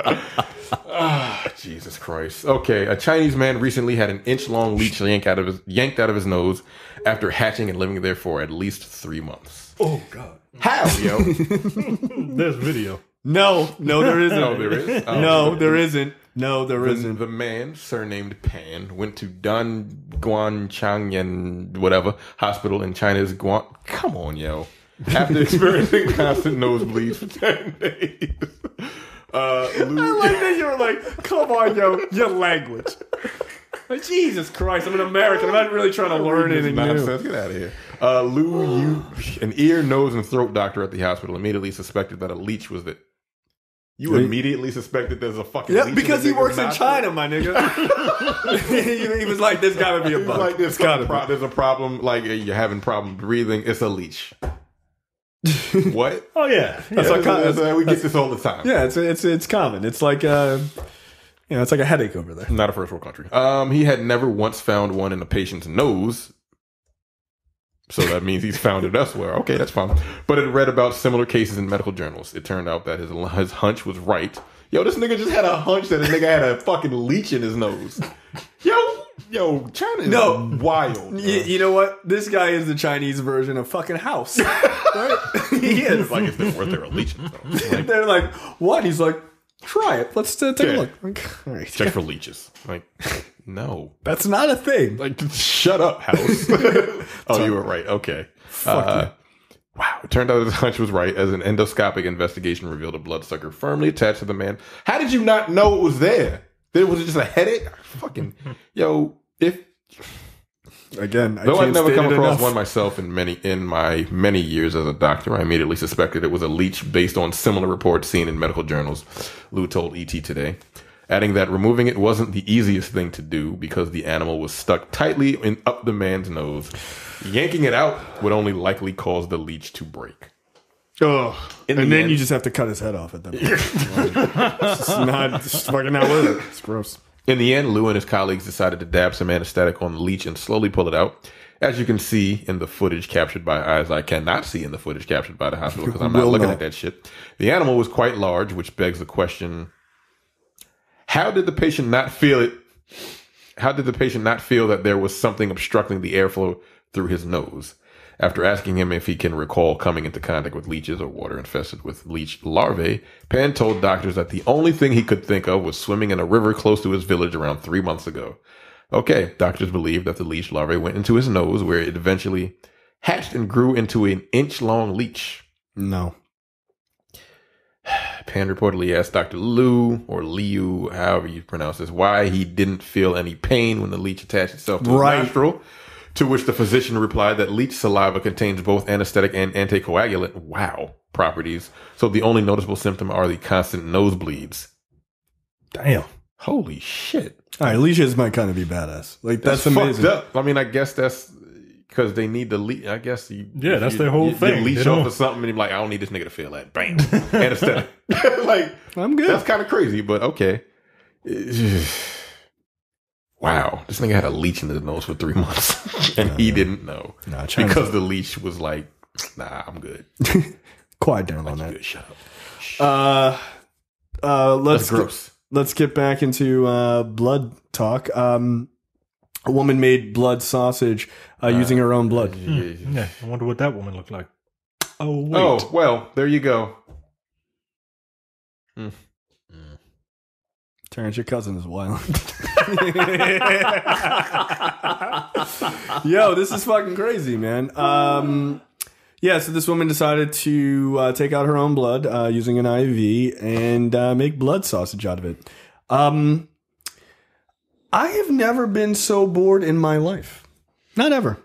Jesus Christ. Okay, a Chinese man recently had an inch-long leech yanked out of his nose after hatching and living there for at least 3 months. Oh, God. How, yo? There's video. No, there isn't. No, there is. No, there isn't. No, there isn't. The man, surnamed Pan, went to Dan Guan Changyan whatever hospital in China's Guan. Come on, yo. After experiencing constant nosebleeds for 10 days. I like that you were like, come on, yo, your language. Like, Jesus Christ, I'm an American. I'm not really trying to learn anything new. Nonsense. Get out of here. Lu Yu, an ear, nose, and throat doctor at the hospital, immediately suspected that a leech was You immediately suspected there's a fucking leech because in he the works in nigga's China, my nigga. he was like, there's gotta be a bug. Like, there's a problem, like you're having problem breathing. It's a leech. What? Oh yeah, we get this all the time. Yeah, it's common. It's like it's like a headache over there. Not a first world country. He had never once found one in a patient's nose. So that means he's found it elsewhere. Okay, that's fine. But it read about similar cases in medical journals. It turned out that his hunch was right. Yo, this nigga just had a hunch that a nigga had a fucking leech in his nose. Yo, China is wild. You know what? This guy is the Chinese version of fucking House. Right? He is. Like, it's worth there a leech in his nose. Like, they're like, what? He's like, try it. Let's take a look. Like, all right. Check for leeches. Like, no. That's not a thing. Like, shut up, House. Oh, you were right. Okay. Fuck you. Wow. It turned out his hunch was right as an endoscopic investigation revealed a bloodsucker firmly attached to the man. How did you not know it was there? Was it just a headache? Fucking, Again, though I've never come across one myself in my many years as a doctor, I immediately suspected it was a leech based on similar reports seen in medical journals, Lou told ET Today, adding that removing it wasn't the easiest thing to do because the animal was stuck tightly up the man's nose. Yanking it out would only likely cause the leech to break. Oh, and then you just have to cut his head off at that point. It's fucking not worth it. It's gross. In the end, Lou and his colleagues decided to dab some anesthetic on the leech and slowly pull it out. As you can see in the footage captured by eyes I cannot see in the footage captured by the hospital because I'm not looking at that shit. The animal was quite large, which begs the question, how did the patient not feel it? How did the patient not feel that there was something obstructing the airflow through his nose? After asking him if he can recall coming into contact with leeches or water infested with leech larvae, Pan told doctors that the only thing he could think of was swimming in a river close to his village around 3 months ago. Okay, doctors believe that the leech larvae went into his nose where it eventually hatched and grew into an inch-long leech. No. Pan reportedly asked Dr. Liu, or Liu, however you pronounce this, why he didn't feel any pain when the leech attached itself to his nostril. To which the physician replied that leech saliva contains both anesthetic and anticoagulant, properties. So the only noticeable symptom are the constant nosebleeds. Damn. Holy shit. All right, leeches might kind of be badass. Like, that's amazing. Fucked up. I mean, I guess that's because they need the leech. I guess that's their whole thing. You leech off or something, and you're like, I don't need this nigga to feel that. Bam. Anesthetic. Like, I'm good. That's kind of crazy, but okay. Wow, this nigga had a leech in his nose for 3 months, and he didn't know because the leech was like, "Nah, I'm good." Quiet down on that. Good. Shut up. That's gross. Let's get back into blood talk. A woman made blood sausage using her own blood. Yeah, I wonder what that woman looked like. Oh, wait. Oh, well, there you go. Terrence, your cousin is wild. Yo, this is fucking crazy, man. So this woman decided to take out her own blood using an IV and make blood sausage out of it. I have never been so bored in my life. Not ever.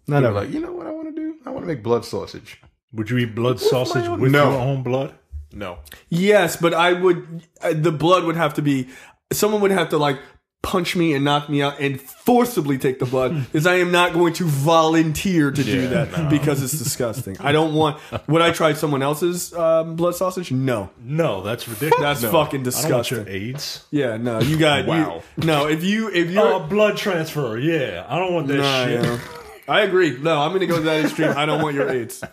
Not ever. Like, you know what I want to do? I want to make blood sausage. Would you eat blood sausage with your own blood? No. Yes, but I would. The blood would have to be. Someone would have to like punch me and knock me out and forcibly take the blood, because I am not going to volunteer to do that because it's disgusting. I don't want. Would I try someone else's blood sausage? No. No, that's ridiculous. That's fucking disgusting. I don't want your AIDS. Yeah, no, you got. Wow. No, if you're blood transfer. Yeah, I don't want that shit. Yeah. I agree. No, I'm going to go to that extreme. I don't want your AIDS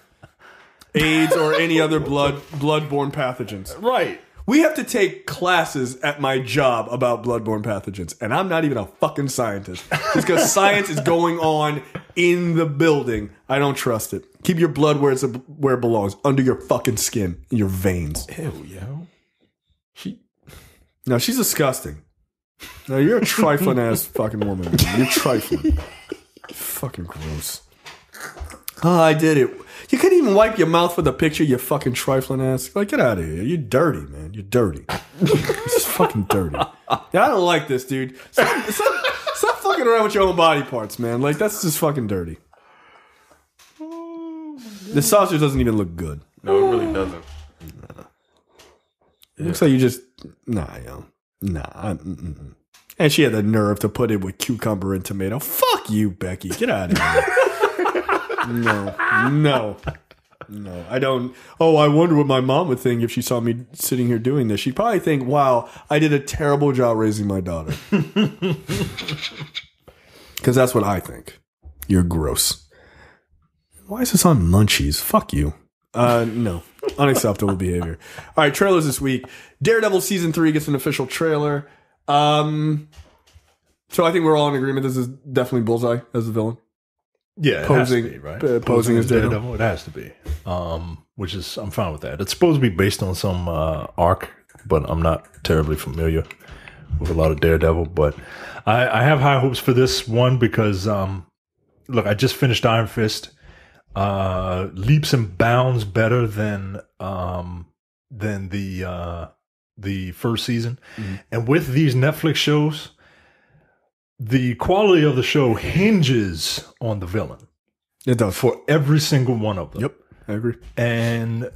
or any other bloodborne pathogens. Right. We have to take classes at my job about bloodborne pathogens, and I'm not even a fucking scientist. Just because science is going on in the building, I don't trust it. Keep your blood where it belongs, under your fucking skin, in your veins. Ew, yo. No, she's disgusting. No, you're a trifling ass fucking woman. Man. You're trifling. Fucking gross. Oh, I did it. You couldn't even wipe your mouth for the picture, you fucking trifling ass. Like, get out of here. You're dirty, man. You're dirty. This is fucking dirty. Yeah, I don't like this, dude. Stop fucking around with your own body parts, man. Like, that's just fucking dirty. The sausage doesn't even look good. No, it really doesn't. Looks like you just And she had the nerve to put it with cucumber and tomato. Fuck you, Becky. Get out of here. No, I don't. Oh, I wonder what my mom would think if she saw me sitting here doing this. She'd probably think, wow, I did a terrible job raising my daughter. Because that's what I think. You're gross. Why is this on Munchies? Fuck you. No. Unacceptable behavior. All right, trailers this week. Daredevil Season 3 gets an official trailer. So I think we're all in agreement this is definitely Bullseye as the villain. Yeah, posing, it has to be, right? Posing as Daredevil. It has to be. Which is, I'm fine with that. It's supposed to be based on some arc, but I'm not terribly familiar with a lot of Daredevil. But I have high hopes for this one because, look, I just finished Iron Fist. Leaps and bounds better than the first season. Mm-hmm. And with these Netflix shows, the quality of the show hinges on the villain. It does. For every single one of them. Yep, I agree. And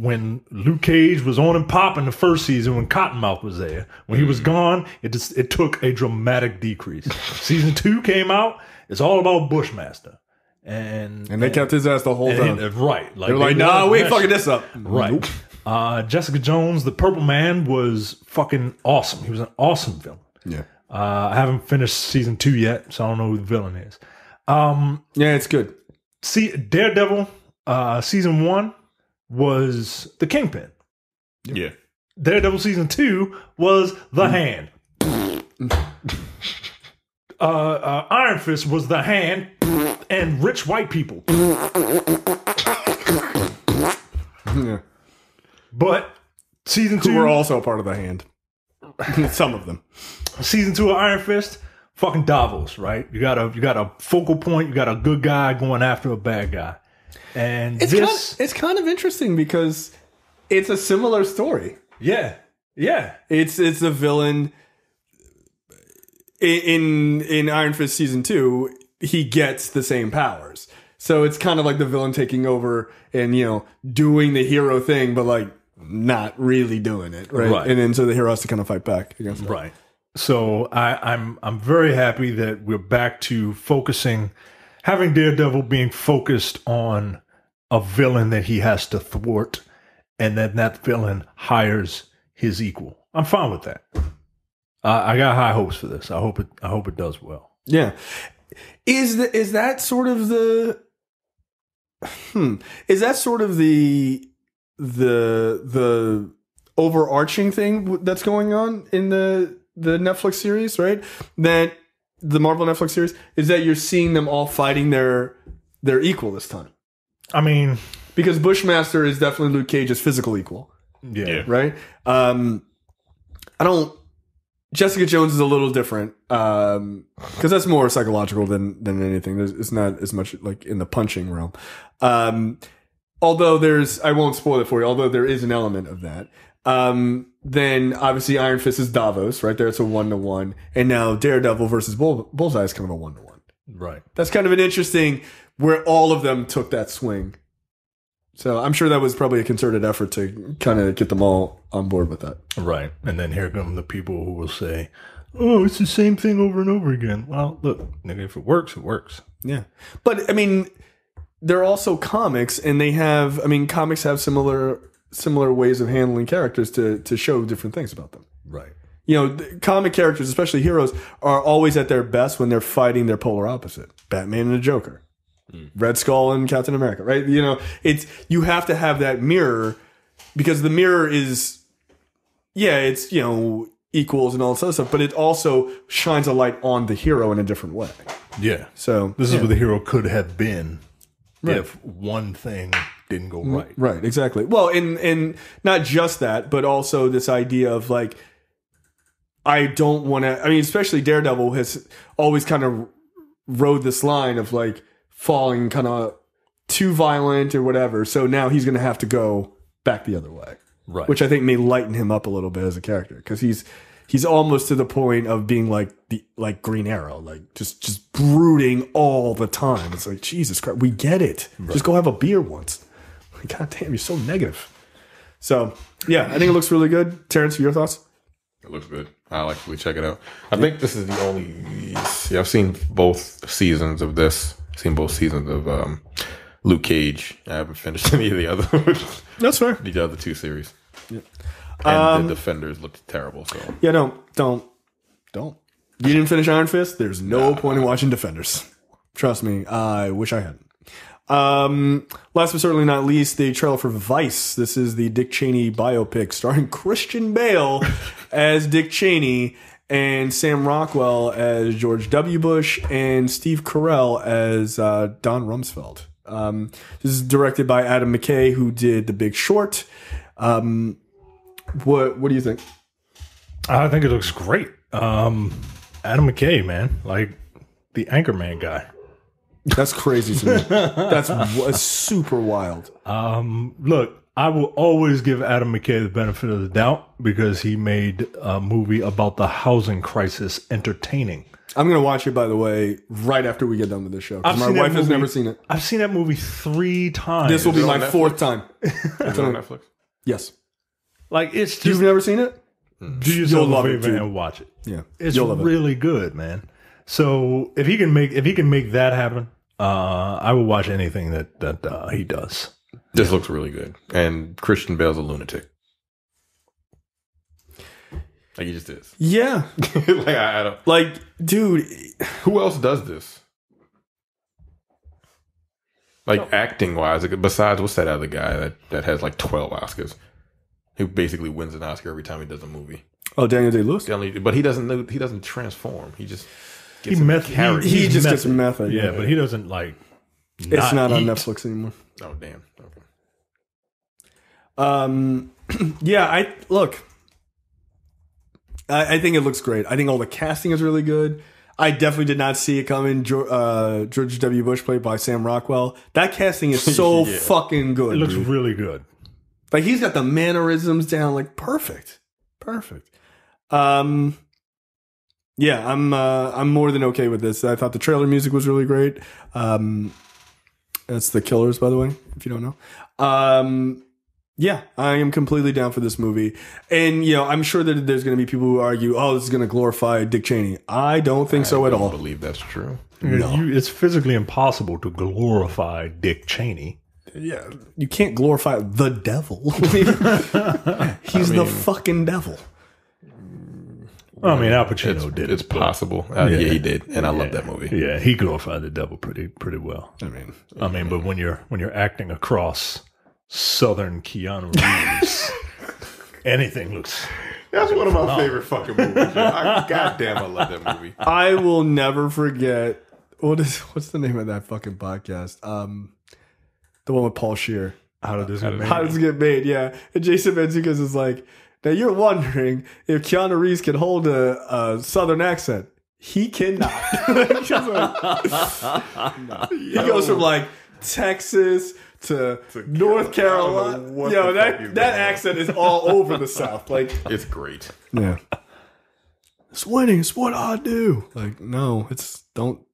when Luke Cage was on and popping the first season, when Cottonmouth was there, when he was gone, it took a dramatic decrease. Season 2 came out, it's all about Bushmaster. And they kept his ass the whole time. Right. Like, they were like, nah, we ain't fucking this up. Right. Nope. Jessica Jones, the Purple Man, was fucking awesome. He was an awesome villain. Yeah. I haven't finished season 2 yet, so I don't know who the villain is. Yeah, it's good. See, Daredevil, season 1 was the Kingpin. Yeah. Daredevil season 2 was the Hand. Iron Fist was the Hand and rich white people. Yeah. But season 2 who were also a part of the Hand. Some of them. Season 2 of Iron Fist, fucking Davos, right? You got a focal point. You got a good guy going after a bad guy, and it's kind of interesting because it's a similar story. Yeah. It's a villain in Iron Fist season 2. He gets the same powers, so it's kind of like the villain taking over and doing the hero thing, but like not really doing it, right? And then so the hero has to kind of fight back against that. Right. So I'm very happy that we're back to having Daredevil being focused on a villain that he has to thwart, and then that villain hires his equal. I'm fine with that. I got high hopes for this. I hope it does well. Yeah. Is that sort of the overarching thing that's going on in the Netflix series, right? That the Marvel Netflix series is that you're seeing them all fighting their equal this time. I mean, because Bushmaster is definitely Luke Cage's physical equal. Yeah. Right? Jessica Jones is a little different because that's more psychological than anything. It's not as much like in the punching realm. Although I won't spoil it for you, although there is an element of that. Then obviously Iron Fist is Davos, right there. It's a 1-to-1. And now Daredevil versus Bullseye is kind of a 1-to-1. Right. That's kind of an interesting where all of them took that swing. So I'm sure that was probably a concerted effort to kind of get them all on board with that. Right. And then here come the people who will say, oh, it's the same thing over and over again. Well, look, nigga, if it works, it works. Yeah. But I mean, they're also comics, and comics have similar ways of handling characters to show different things about them. Right. Comic characters, especially heroes, are always at their best when they're fighting their polar opposite. Batman and the Joker. Red Skull and Captain America, right? You have to have that mirror because the mirror is, it's, equals and all this other stuff, but it also shines a light on the hero in a different way. Yeah. So this is what the hero could have been if one thing didn't go right. Right, exactly. Well, and not just that, but also this idea of like, I don't want to, especially Daredevil has always kind of rode this line of like, falling kind of too violent or whatever. So now he's going to have to go back the other way. Right. Which I think may lighten him up a little bit as a character because he's almost to the point of being like Green Arrow, like just brooding all the time. It's like, Jesus Christ, we get it. Right. Just go have a beer once. Like, God damn, you're so negative. So, yeah, I think it looks really good. Terrence, your thoughts? It looks good. I'll actually check it out. I think this is the only. Yeah, I've seen both seasons of this. I've seen both seasons of Luke Cage. I haven't finished any of the other. That's fair. The other two series. Yeah. And the Defenders looked terrible. So yeah, don't. You didn't finish Iron Fist. There's no point in watching Defenders. Trust me. I wish I hadn't. Last but certainly not least, the trailer for Vice. This is the Dick Cheney biopic starring Christian Bale as Dick Cheney and Sam Rockwell as George W. Bush and Steve Carell as Don Rumsfeld. This is directed by Adam McKay, who did The Big Short. What do you think? I think it looks great. Adam McKay, man, like the Anchorman guy. That's crazy to me. That's super wild. Look, I will always give Adam McKay the benefit of the doubt because he made a movie about the housing crisis entertaining. I'm going to watch it, by the way, right after we get done with this show. Because my wife has never seen it. I've seen that movie 3 times. This will be my 4th time. It's on Netflix? Yes. Like, it's just... You've never seen it? Do yourself a favor and watch it. Yeah. It's really good, man. So if he can make that happen, I will watch anything that he does. This looks really good, and Christian Bale's a lunatic. Like he just is. Yeah. Like I don't. Like, dude, who else does this? Like acting wise, besides what's that other guy that has like 12 Oscars, who basically wins an Oscar every time he does a movie. Oh, Daniel Day-Lewis. But he doesn't transform. He just gets he just gets method. Yeah, but he doesn't like. It's not on Netflix anymore. Oh damn. Okay. Yeah. I think it looks great. I think all the casting is really good. I definitely did not see it coming. George W. Bush, played by Sam Rockwell. That casting is so fucking good. It looks really good. Like he's got the mannerisms down, like perfect. Yeah, I'm more than okay with this. I thought the trailer music was really great. That's The Killers, by the way, if you don't know. Yeah, I am completely down for this movie. And, I'm sure that there's going to be people who argue, oh, this is going to glorify Dick Cheney. I don't think so at all. I don't believe that's true. No. It's physically impossible to glorify Dick Cheney. Yeah, you can't glorify the devil. He's the fucking devil. I mean, Al Pacino did it. It's possible. Yeah, he did, and I love that movie. Yeah, he glorified the devil pretty well. I mean, but when you're acting across Southern Keanu Reeves, anything looks. That's one of my favorite fucking movies. Goddamn, I love that movie. I will never forget. What's the name of that fucking podcast? The one with Paul Scheer. How did this get made? How does it get made? Yeah, and Jason Mantzoukas is like. Now you're wondering if Keanu Reeves can hold a Southern accent. He cannot. He goes from like Texas to North Carolina. That accent is all over the South. Like it's great. Yeah. It's winning. It's what I do. Like no, it's don't.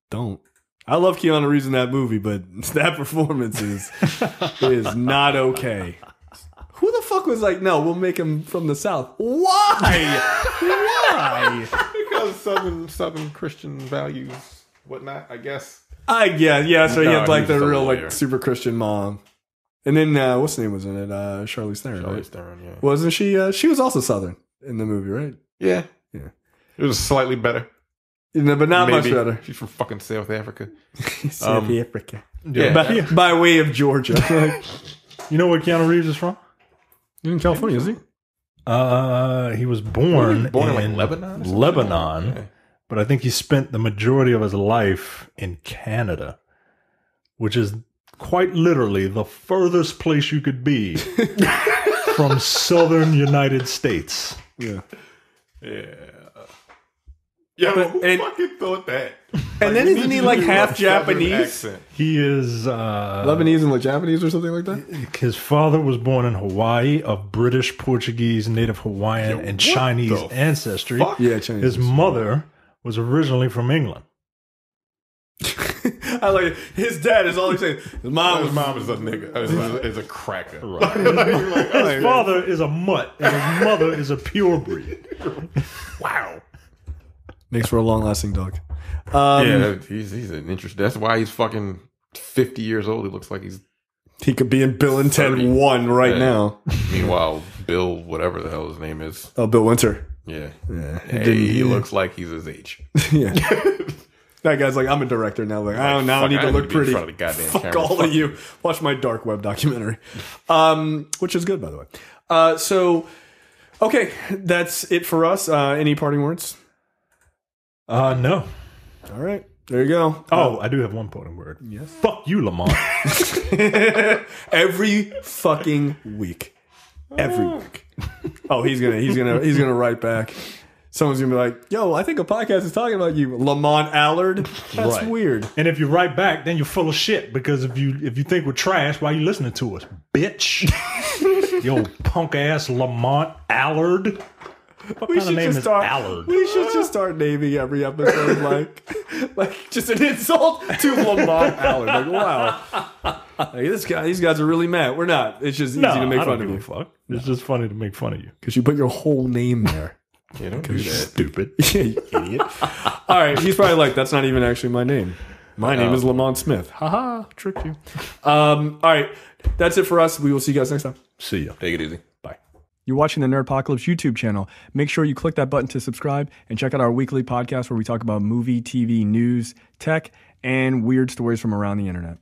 I love Keanu Reeves in that movie, but that performance is not okay. Who the fuck was like, no, we'll make him from the South? Why? Why? Because Southern Christian values, whatnot, I guess. Yeah. So he had like the real like super Christian mom. And then, what's the name was in it? Charlize Theron, right? Charlize Theron, yeah. Wasn't she? She was also Southern in the movie, right? Yeah. It was slightly better. But not much better. She's from fucking South Africa. South Africa. Yeah. By way of Georgia. You know where Keanu Reeves is from? In California, is he? He was born in like Lebanon? Lebanon, okay. But I think he spent the majority of his life in Canada, which is quite literally the furthest place you could be from southern United States. Yeah. Yeah, who fucking thought that? And then isn't he like half Japanese? He is Lebanese and like Japanese or something like that? His father was born in Hawaii of British, Portuguese, Native Hawaiian, and Chinese ancestry. Yeah, Chinese. His mother was originally from England. I like it. His dad is always saying, his mom is a nigga. Is a cracker. Right. His father is a mutt, and his mother is a purebred. Wow. Makes for a long-lasting dog. Yeah, he's an interesting. That's why he's fucking 50 years old. He looks like he could be in Bill and Ted 1 right now. Meanwhile, Bill, whatever the hell his name is. Oh, Bill Winter. Yeah. He looks like he's his age. Yeah. That guy's like, I'm a director now. Like, I don't know. I need to look pretty. Fuck all of you. Watch my dark web documentary. Which is good, by the way. So, okay. That's it for us. Any parting words? No. All right. There you go. Oh, I do have one parting word. Yes. Fuck you, Lamont. Every fucking week. Every week. Oh, he's gonna write back. Someone's gonna be like, "Yo, I think a podcast is talking about you, Lamont Allard." That's right. weird. And if you write back, then you're full of shit. Because if you think we're trash, why are you listening to us, bitch? Yo, punk ass Lamont Allard. What kind of name is Allard? We should just start naming every episode like just an insult to Lamont Allard. Like, wow, like, these guys are really mad. We're not. It's just easy to make fun of you. Fuck. It's just funny to make fun of you because you put your whole name there. Yeah, don't do that. Stupid. Yeah, you idiot. All right, he's probably like, that's not even actually my name. My name is Lamont Smith. Haha, tricked you. All right, that's it for us. We will see you guys next time. See ya. Take it easy. Bye. You're watching the Nerdpocalypse YouTube channel. Make sure you click that button to subscribe and check out our weekly podcast where we talk about movie, TV, news, tech, and weird stories from around the internet.